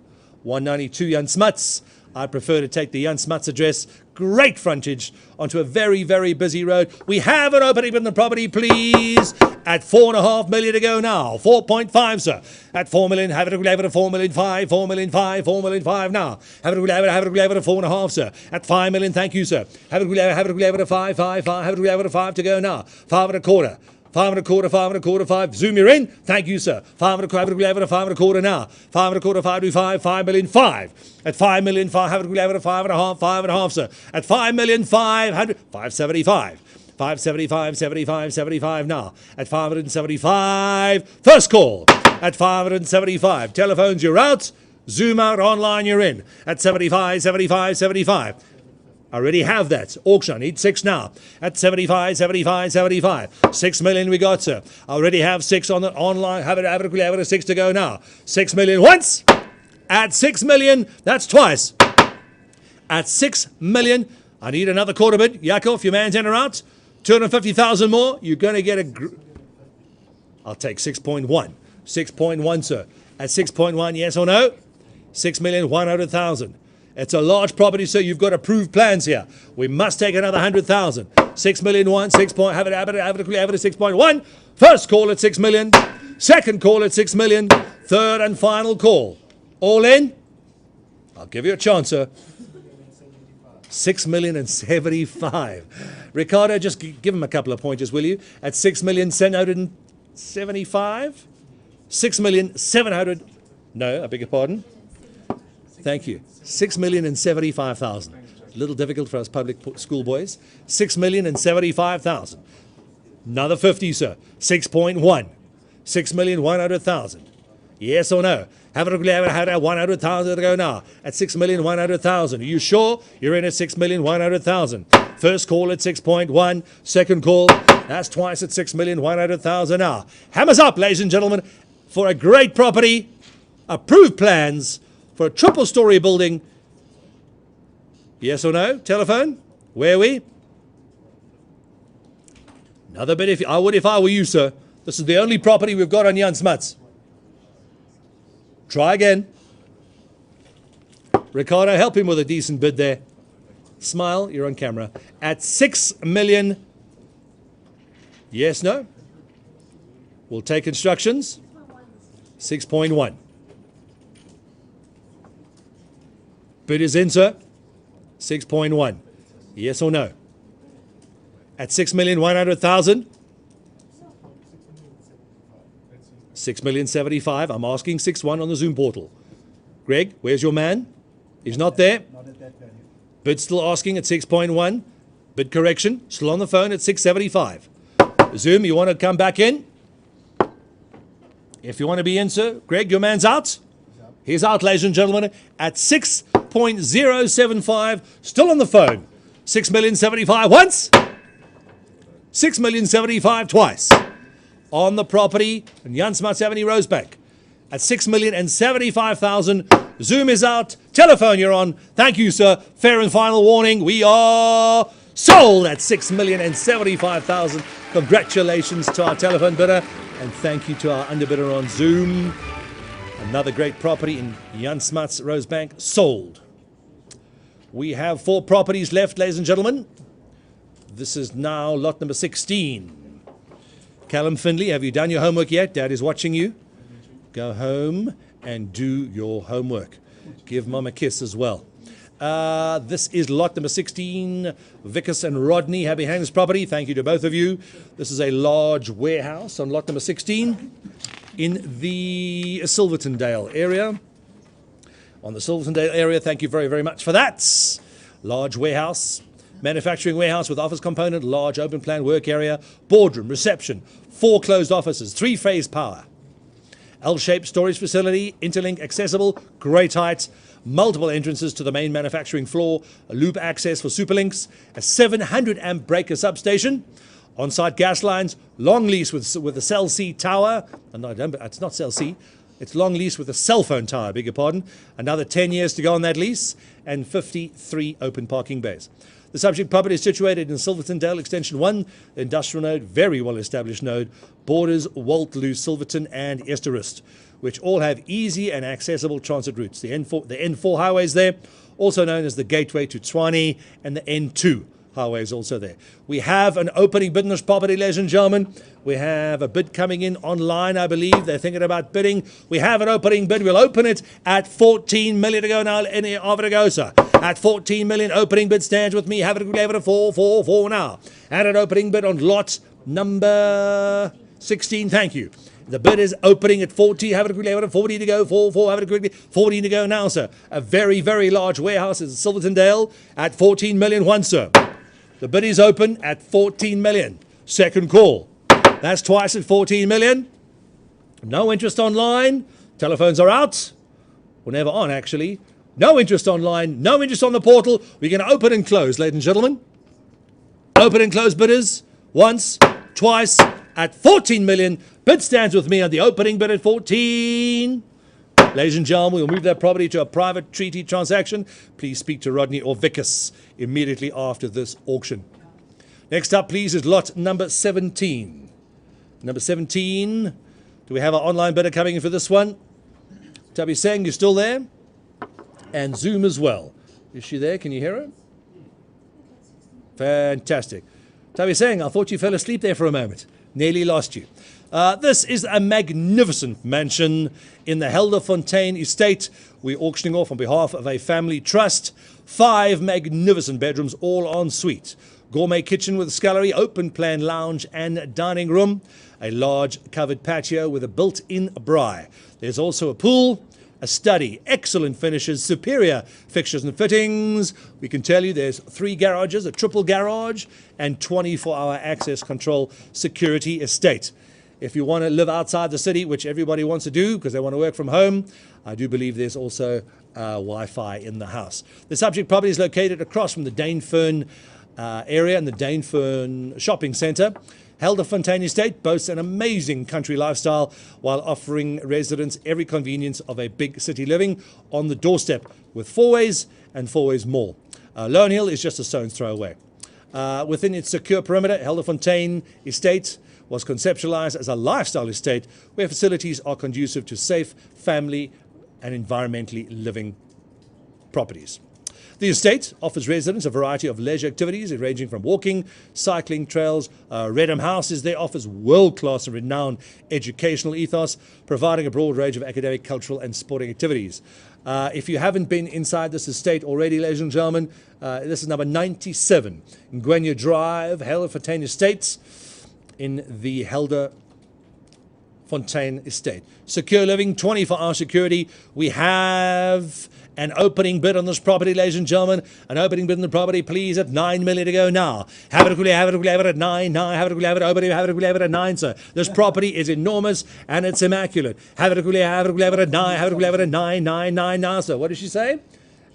192 Jan Smuts. I prefer to take the Jan Smuts address. Great frontage onto a very, very busy road. We have an opening in the property, please. At 4.5 million to go now. 4.5, sir. At 4 million, have it at 4 million 5, 4 million 5, 4 million 5 now. Have it at 4.5, sir. At 5 million, thank you, sir. Have it at 5, 5, 5. Have it at 5 to go now. 5.25. 5.25, 5.25, 5. Zoom, you're in. Thank you, sir. 5.25, 5.25 now. 5.25, 5 to 5, 5 million 5. At 5 million 5, have it at 5.5, 5.5, sir. At 5 million 500, 575. 575, 75, 75 now. At 575. First call. At 575. Telephones, you're out. Zoom out. Online, you're in. At 75, 75, 75. I already have that. Auction, I need 6 now. At 75, 75, 75. 6 million we got, sir. I already have 6 on the online. Have it 6 to go now. 6 million once. At 6 million, that's twice. At 6 million, I need another quarter bid. Yakov, your man's in or out? 250,000 more. You're going to get a... I'll take 6.1. 6.1, sir. At 6.1, yes or no? 6,100,000. It's a large property, so you've got approved plans here. We must take another 100,000. 6 million, 1, 6 point, have it at 6.1. First call at 6 million. Second call at 6 million. Third and final call. All in? I'll give you a chance, sir. 6,075,000. Ricardo, just give him a couple of pointers, will you? At 6,775,000. 6,700,000. No, I beg your pardon. Thank you. 6,075,000. A little difficult for us public school boys. 6,075,000. Another 50, sir. 6.1. 6,100,000. Yes or no? Have it 100,000 to go now. At 6,100,000. Are you sure? You're in at 6,100,000. First call at 6.1. Second call. That's twice at 6,100,000 now. Hammers up, ladies and gentlemen, for a great property. Approved plans for a triple-story building. Yes or no? Telephone? Where are we? Another bid if I would if I were you, sir. This is the only property we've got on Jan Smuts. Try again. Ricardo, help him with a decent bid there. Smile, you're on camera. At 6 million. Yes, no? We'll take instructions. 6.1. Bid is in, sir. 6.1. Yes or no? At 6,100,000? 6,075,000. I'm asking 6.1 on the Zoom portal. Greg, where's your man? He's not there. Not at that value. Bid still asking at 6.1. Bid correction. Still on the phone at 675. Zoom, you want to come back in? If you want to be in, sir. Greg, your man's out. He's out, ladies and gentlemen, at 6.075. Still on the phone. 6,075,000 once. 6,075,000 twice. On the property in Jan Smuts Avenue, Rosebank. At 6,075,000. Zoom is out. Telephone you're on. Thank you, sir. Fair and final warning. We are sold at 6,075,000. Congratulations to our telephone bidder. And thank you to our underbidder on Zoom. Another great property in Jan Smuts, Rosebank, sold. We have 4 properties left, ladies and gentlemen. This is now lot number 16. Callum Findlay, have you done your homework yet? Dad is watching you. Go home and do your homework. Give Mum a kiss as well. This is lot number 16. Vickers and Rodney have behind this property. Thank you to both of you. This is a large warehouse on lot number 16 in the Silvertondale area. On the Silvertondale area, thank you very, very much for that. Large warehouse, manufacturing warehouse with office component, large open plan work area, boardroom, reception, 4 closed offices, 3-phase power. L-shaped storage facility, interlink accessible, great height, multiple entrances to the main manufacturing floor, a loop access for superlinks, a 700 amp breaker substation, on-site gas lines, long lease with a Cell C tower. No, it's not Cell C. It's long lease with a cell phone tower, beg your pardon. Another 10 years to go on that lease, and 53 open parking bays. The subject property is situated in Silvertondale Extension 1, the industrial node, very well established node, borders Waltloo, Silverton and Esterist, which all have easy and accessible transit routes. The N4 highway is there, also known as the gateway to Tshwane, and the N2 highway is also there. We have an opening bid on this property, ladies and gentlemen. We have a bid coming in online, I believe. They're thinking about bidding. We have an opening bid. We'll open it at 14 million to go now. Any of it to go, sir. At 14 million, opening bid stands with me. Have it a 4 now. And an opening bid on lot number 16. Thank you. The bid is opening at 40. Have it quickly. 40 to go. 4. Have it quickly. 14 to go now, sir. A very, very large warehouse in Silvertondale at 14 million once, sir. The bid is open at 14 million. Second call. That's twice at 14 million. No interest online. Telephones are out. Well, never on, actually. No interest online. No interest on the portal. We're going to open and close, ladies and gentlemen. Open and close bidders. Once, twice, at 14 million. Bid stands with me on the opening bid at 14. Ladies and gentlemen, we'll move that property to a private treaty transaction. Please speak to Rodney or Vickers immediately after this auction. Next up, please, is lot number 17. Number 17. Do we have our online bidder coming in for this one? Tabi Singh, you still there? And Zoom as well. Is she there? Can you hear her? Fantastic. Tabi Singh, I thought you fell asleep there for a moment. Nearly lost you. This is a magnificent mansion in the Helderfontein estate. We're auctioning off on behalf of a family trust. 5 magnificent bedrooms, all en suite. Gourmet kitchen with a scullery, open plan lounge and dining room. A large covered patio with a built-in braai. There's also a pool, a study, excellent finishes, superior fixtures and fittings. We can tell you there's 3 garages, a triple garage, and 24-hour access control security estate. If you want to live outside the city, which everybody wants to do because they want to work from home, I do believe there's also Wi-Fi in the house. The subject property is located across from the Danefern area and the Danefern shopping centre. Helderfontein Estate boasts an amazing country lifestyle while offering residents every convenience of a big city living on the doorstep with 4ways and 4ways Mall. Lone Hill is just a stone's throw away. Within its secure perimeter, Helderfontein Estate was conceptualized as a lifestyle estate where facilities are conducive to safe, family and environmentally living properties. The estate offers residents a variety of leisure activities ranging from walking, cycling trails. Redham House is there, offers world-class and renowned educational ethos, providing a broad range of academic, cultural and sporting activities. If you haven't been inside this estate already, ladies and gentlemen, this is number 97, Ngwenya Drive, Helderfontein Estates, in the Helderfontein Estate. Secure living, 24-hour security. We have an opening bid on this property, ladies and gentlemen. An opening bid on the property, please, at 9 million to go now. Have it at 9, have it at 9, sir. This property is enormous and it's immaculate. Have it at 9, 9 now, sir. What did she say?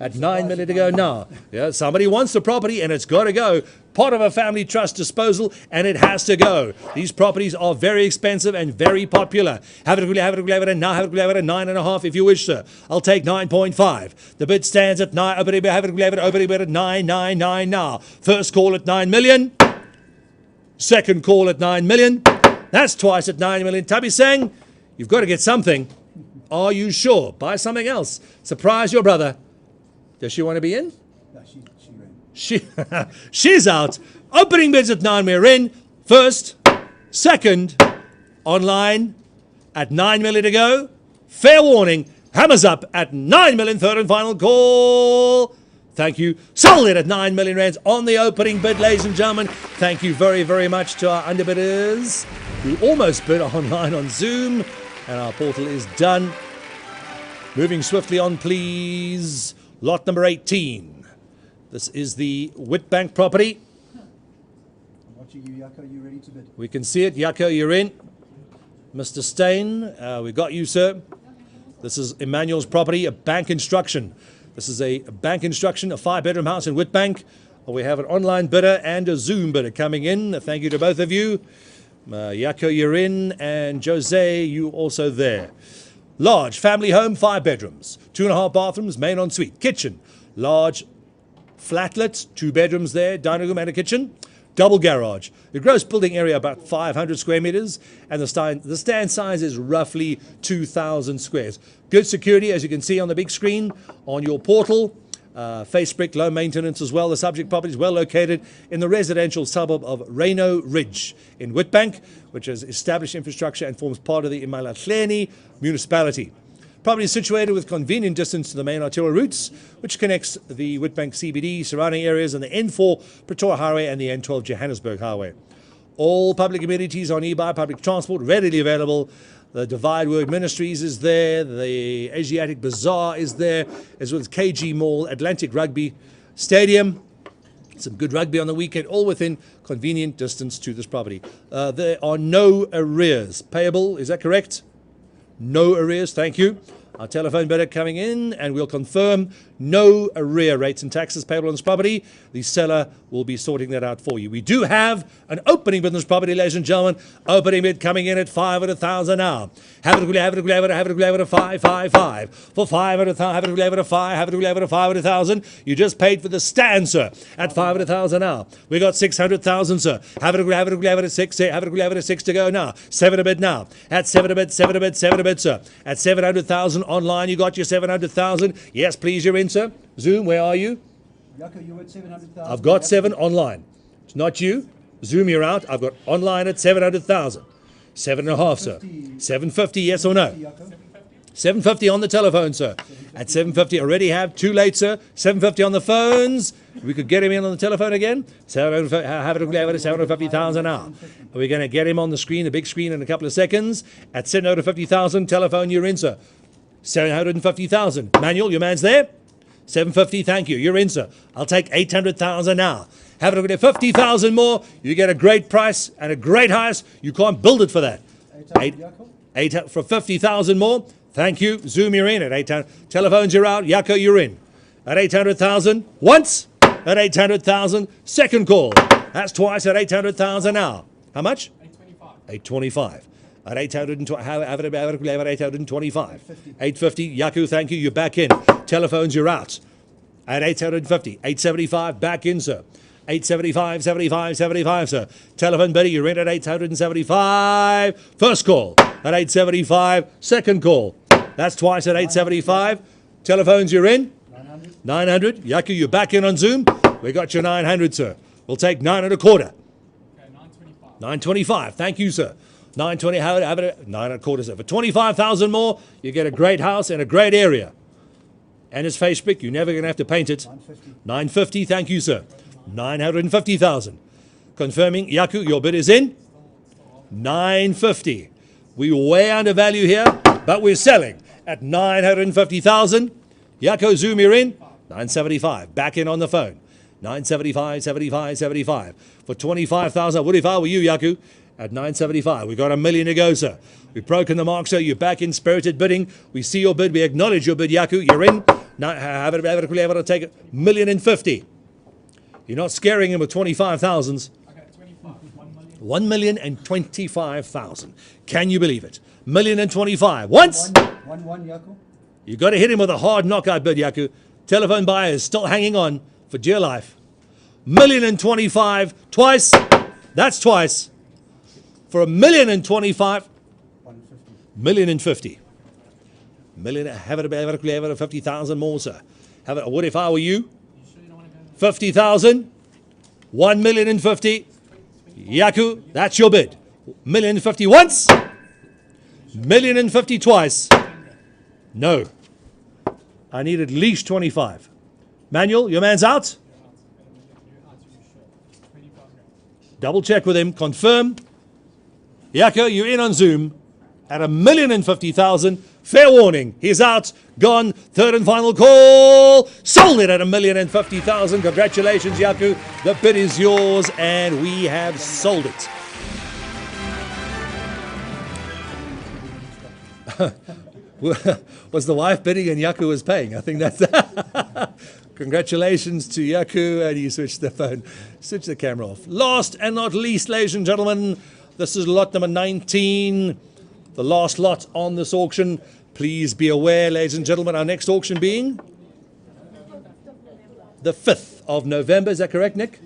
At 9 million to go now. Yeah, somebody wants the property and it's got to go. Part of a family trust disposal and it has to go. These properties are very expensive and very popular. Have it at 9.5 if you wish, sir. I'll take 9.5. The bid stands at 9. Opening bid at 9 now. First call at 9 million. Second call at 9 million. That's twice at 9 million. Tubby saying, you've got to get something. Are you sure? Buy something else. Surprise your brother. Does she want to be in? No, she ran. She's out. Opening bids at 9, we're in. First, second, online at 9 million to go. Fair warning, hammers up at 9 million, third and final call. Thank you. Sold it at 9 million rands on the opening bid, ladies and gentlemen. Thank you very, very much to our underbidders who almost bid online on Zoom. And our portal is done. Moving swiftly on, please. Lot number 18. This is the Witbank property. I'm watching you, Jaco. You ready to bid? We can see it. Jaco, you're in. Mr. Steyn, we got you, sir. This is Emmanuel's property, a bank instruction. This is a bank instruction, a 5-bedroom house in Witbank. We have an online bidder and a Zoom bidder coming in. Thank you to both of you. Jaco, you're in. And Jose, you also there. Large family home, 5 bedrooms, 2.5 bathrooms, main ensuite, kitchen, large flatlet, 2 bedrooms there, dining room and a kitchen, double garage. The gross building area about 500 square meters, and the stand size is roughly 2,000 squares. Good security, as you can see on the big screen on your portal. Face brick, low maintenance as well. The subject property is well located in the residential suburb of Reno Ridge in Witbank, which has established infrastructure and forms part of the Imalahleni municipality. Property is situated with convenient distance to the main arterial routes, which connects the Witbank CBD, surrounding areas, and the N4 Pretoria Highway and the N12 Johannesburg Highway. All public amenities are nearby, public transport readily available. The Divide Word Ministries is there, the Asiatic Bazaar is there, as well as KG Mall, Atlantic Rugby Stadium. Some good rugby on the weekend, all within convenient distance to this property. There are no arrears payable, is that correct? No arrears, thank you. Our telephone bidder coming in, and we'll confirm no arrear rates and taxes payable on this property. The seller will be sorting that out for you. We do have an opening bid on this property, ladies and gentlemen. Opening bid coming in at 500,000 now. Have it at 555. For 500,000, have it at 500,000. You just paid for the stand, sir, at 500,000 now. We got 600,000, sir. Have it at 6. Have it at 6 to go now. 7 a bid now. At 7 a bid, sir. At 700,000 online, you got your 700,000. Yes, please, you're in, sir. Zoom, where are you? Jaco, you at 700,000. I've got 7 online. It's not you. Zoom, you're out. I've got online at 700,000. 7.5, sir. 750, yes or no? 750 on the telephone, sir. At 750, already have. Too late, sir. 750 on the phones. We could get him in on the telephone again. 750,000 now. We're going to get him on the screen, the big screen, in a couple of seconds. At 750,000, telephone, you're in, sir. 750,000. Manuel, your man's there? 750, thank you. You're in, sir. I'll take 800,000 now. Have it at 50,000 more. You get a great price and a great house. You can't build it for that. 8 for 50,000 more. Thank you. Zoom, you're in at 800. Telephones, you're out. Jaco, you're in at 800,000. Once at 800,000. Second call. That's twice at 800,000 now. How much? 825. At 825. 850. Jaco, thank you. You're back in. Telephones, you're out. At 850. 875. Back in, sir. 875, 75, 75, sir. Telephone bidder, you're in at 875. First call at 875. Second call. That's twice at 875. Telephones, you're in. 900. 900. Yaku, you're back in on Zoom. We got your 900, sir. We'll take 9 and a quarter. Okay, 925. 925. Thank you, sir. 920. Have it. 9 and a quarter, sir. For 25,000 more, you get a great house in a great area. And it's face brick. You're never going to have to paint it. 950. 950. Thank you, sir. 950,000. Confirming, Yaku, your bid is in. 950. We're way under value here, but we're selling at 950,000. Yaku, Zoom, you're in. 975. Back in on the phone. 975, 75, 75. For 25,000. What if I were you, Yaku? At 975. We've got $1 million to go, sir. We've broken the mark, sir. You're back in spirited bidding. We see your bid. We acknowledge your bid, Yaku. You're in. Now, have it take it. $1,050,000. You're not scaring him with 25,000s. Okay, 25. 1,025,000. Can you believe it? 1,025,000. Once. 1 Yaku. You got to hit him with a hard knockout bid, Yaku. Telephone buyer is still hanging on for dear life. 1,025,000 twice. That's twice. For 1,025,000. 150. 1,050,000. Have it 50,000 more, sir. Have it. What if I were you? 50,000. 1,050,000. Yaku, that's your bid. 1,050,000 once. 1,050,000 twice. No. I need at least 25. Manuel, your man's out. Double check with him. Confirm. Yaku, you're in on Zoom at 1,050,000. Fair warning. He's out. Gone. Third and final call. Sold it at 1,050,000. Congratulations, Yaku. The bid is yours, and we have sold it. Was the wife bidding and Yaku was paying? I think that's. Congratulations to Yaku, and he switched the camera off. Last and not least, ladies and gentlemen, this is lot number 19, the last lot on this auction. Please be aware, ladies and gentlemen, our next auction being the 5th of November. Is that correct, Nick?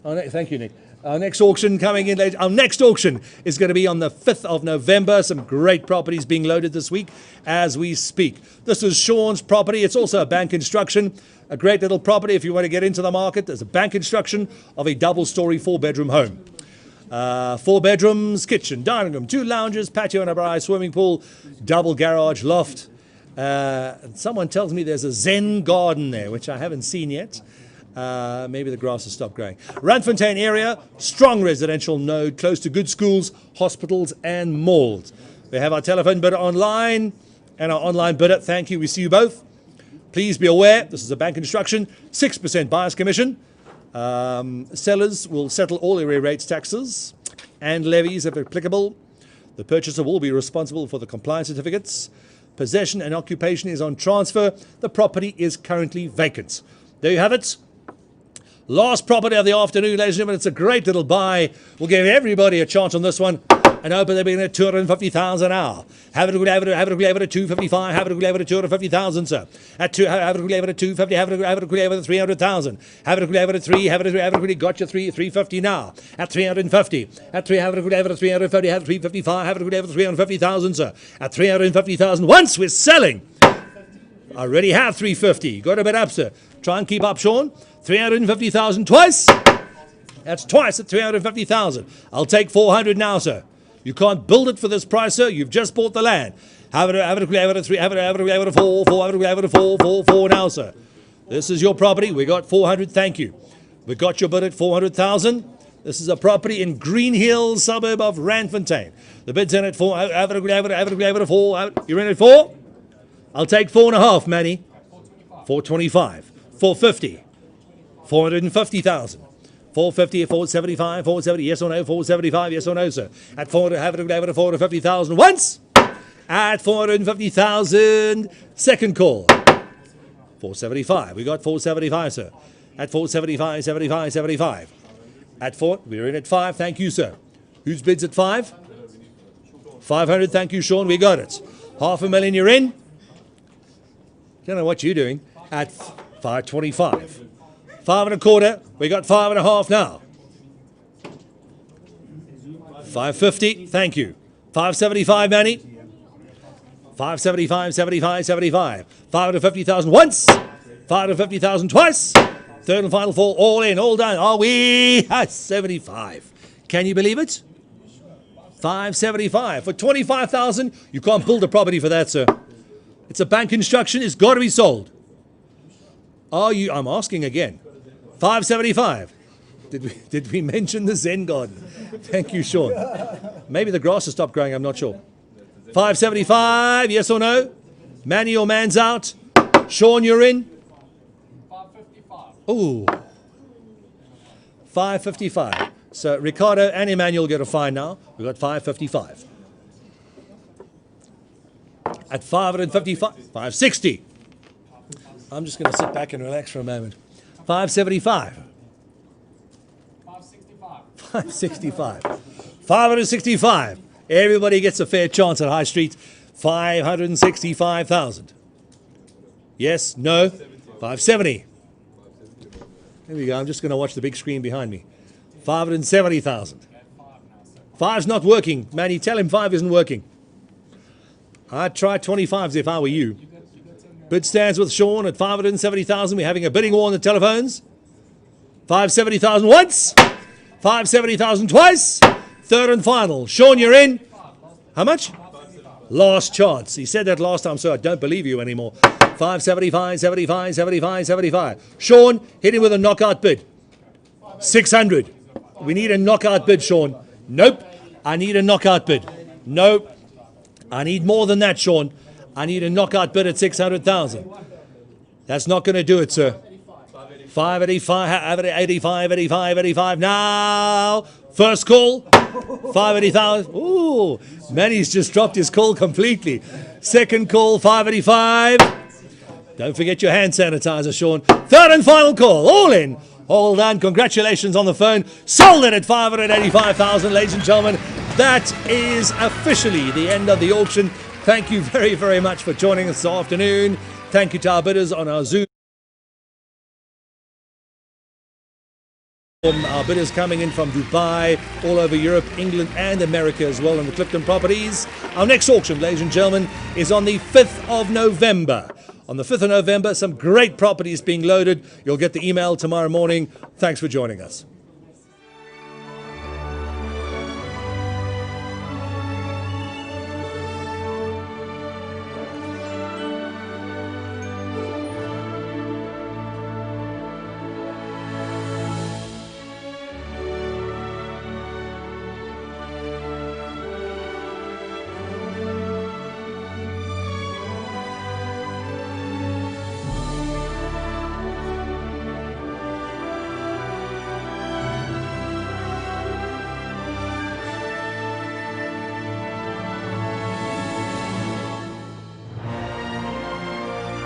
Thank you, Nick. Our next auction coming in, our next auction is going to be on the 5th of November. Some great properties being loaded this week as we speak. This is Sean's property. It's also a bank construction. A great little property if you want to get into the market. There's a bank construction of a double-story 4-bedroom home. 4 bedrooms, kitchen, dining room, 2 lounges, patio and a bar, swimming pool, double garage, loft. Someone tells me there's a Zen garden there, which I haven't seen yet. Maybe the grass has stopped growing. Randfontein area, strong residential node, close to good schools, hospitals and malls. We have our telephone bidder online and our online bidder. Thank you. We see you both. Please be aware, this is a bank construction, 6% buyer's commission. Sellers will settle all area rates, taxes and levies if applicable. The purchaser will be responsible for the compliance certificates. Possession and occupation is on transfer. The property is currently vacant. There you have it. Last property of the afternoon, ladies and gentlemen. It's a great little buy. We'll give everybody a chance on this one. And open they're being at 250,000 now. Have it at 255. Have it at 250,000, sir. Have it at 250. Have it at 300,000. Have it at 3. Have it got you 350 now. At 350. At 3. Have it at 350. Have it 355. Have it at 350,000, sir. At 350,000. Once we're selling. I already have 350. Got a bit up, sir. Try and keep up, Sean. 350,000 twice. That's twice at 350,000. I'll take 400 now, sir. You can't build it for this price, sir. You've just bought the land. Have it at 3, have it at 4 now, sir. This is your property. We got 400. Thank you. We got your bid at 400,000. This is a property in Green Hills, suburb of Randfontein. The bid's in at 4. Have it at 4. You're in at 4? I'll take 4.5, Manny. 425. 450. 450,000. 450, 475, 470, yes or no, 475, yes or no, sir. At 400, have it at 450,000 once. At 450,000, second call. 475, we got 475, sir. At 475, 75, 75. At 4, we're in at 5, thank you, sir. Whose bid's at 5? 500, thank you, Sean, we got it. $500,000, you're in. Don't know what you're doing. At 525. 5.25. We got 5.5 now. 5.50. Thank you. 5.75, Manny. 5.75, 75, 75. 550,000 once. 550,000 twice. Third and final fall, all in, all done. Are we at 75? Can you believe it? 575 for 25,000. You can't build a property for that, sir. It's a bank construction. It's got to be sold. Are you? I'm asking again. 575. Did we mention the Zen garden? Thank you, Sean. Maybe the grass has stopped growing. I'm not sure. 575. Yes or no? Manny, your man's out. Sean, you're in. 555. Ooh. 555. So Ricardo and Emmanuel get a fine now. We've got 555. At 555, 560. I'm just going to sit back and relax for a moment. 575. 565. 565. 565. Everybody gets a fair chance at High Street. 565,000. Yes? No? 570. There we go. I'm just going to watch the big screen behind me. 570,000. Five's not working. Manny, tell him 5 isn't working. I'd try 25s if I were you. Bid stands with Sean at 570,000. We're having a bidding war on the telephones. 570,000 once. 570,000 twice. Third and final. Sean, you're in. How much? Last chance. He said that last time, so I don't believe you anymore. 575, 75, 75, 75. Sean, hit him with a knockout bid. 600. We need a knockout bid, Sean. Nope. I need a knockout bid. Nope. I need more than that, Sean. I need a knockout bid at 600,000. That's not going to do it, sir. 585, 85, 85, 85. Now, first call. 580,000. Ooh, Manny's just dropped his call completely. Second call, 585. Don't forget your hand sanitizer, Sean. Third and final call. All in. All done. Congratulations on the phone. Sold it at 585,000, ladies and gentlemen. That is officially the end of the auction. Thank you very, very much for joining us this afternoon. Thank you to our bidders on our Zoom. Our bidders coming in from Dubai, all over Europe, England and America as well on the Clifton properties. Our next auction, ladies and gentlemen, is on the 5th of November. On the 5th of November, some great properties being loaded. You'll get the email tomorrow morning. Thanks for joining us.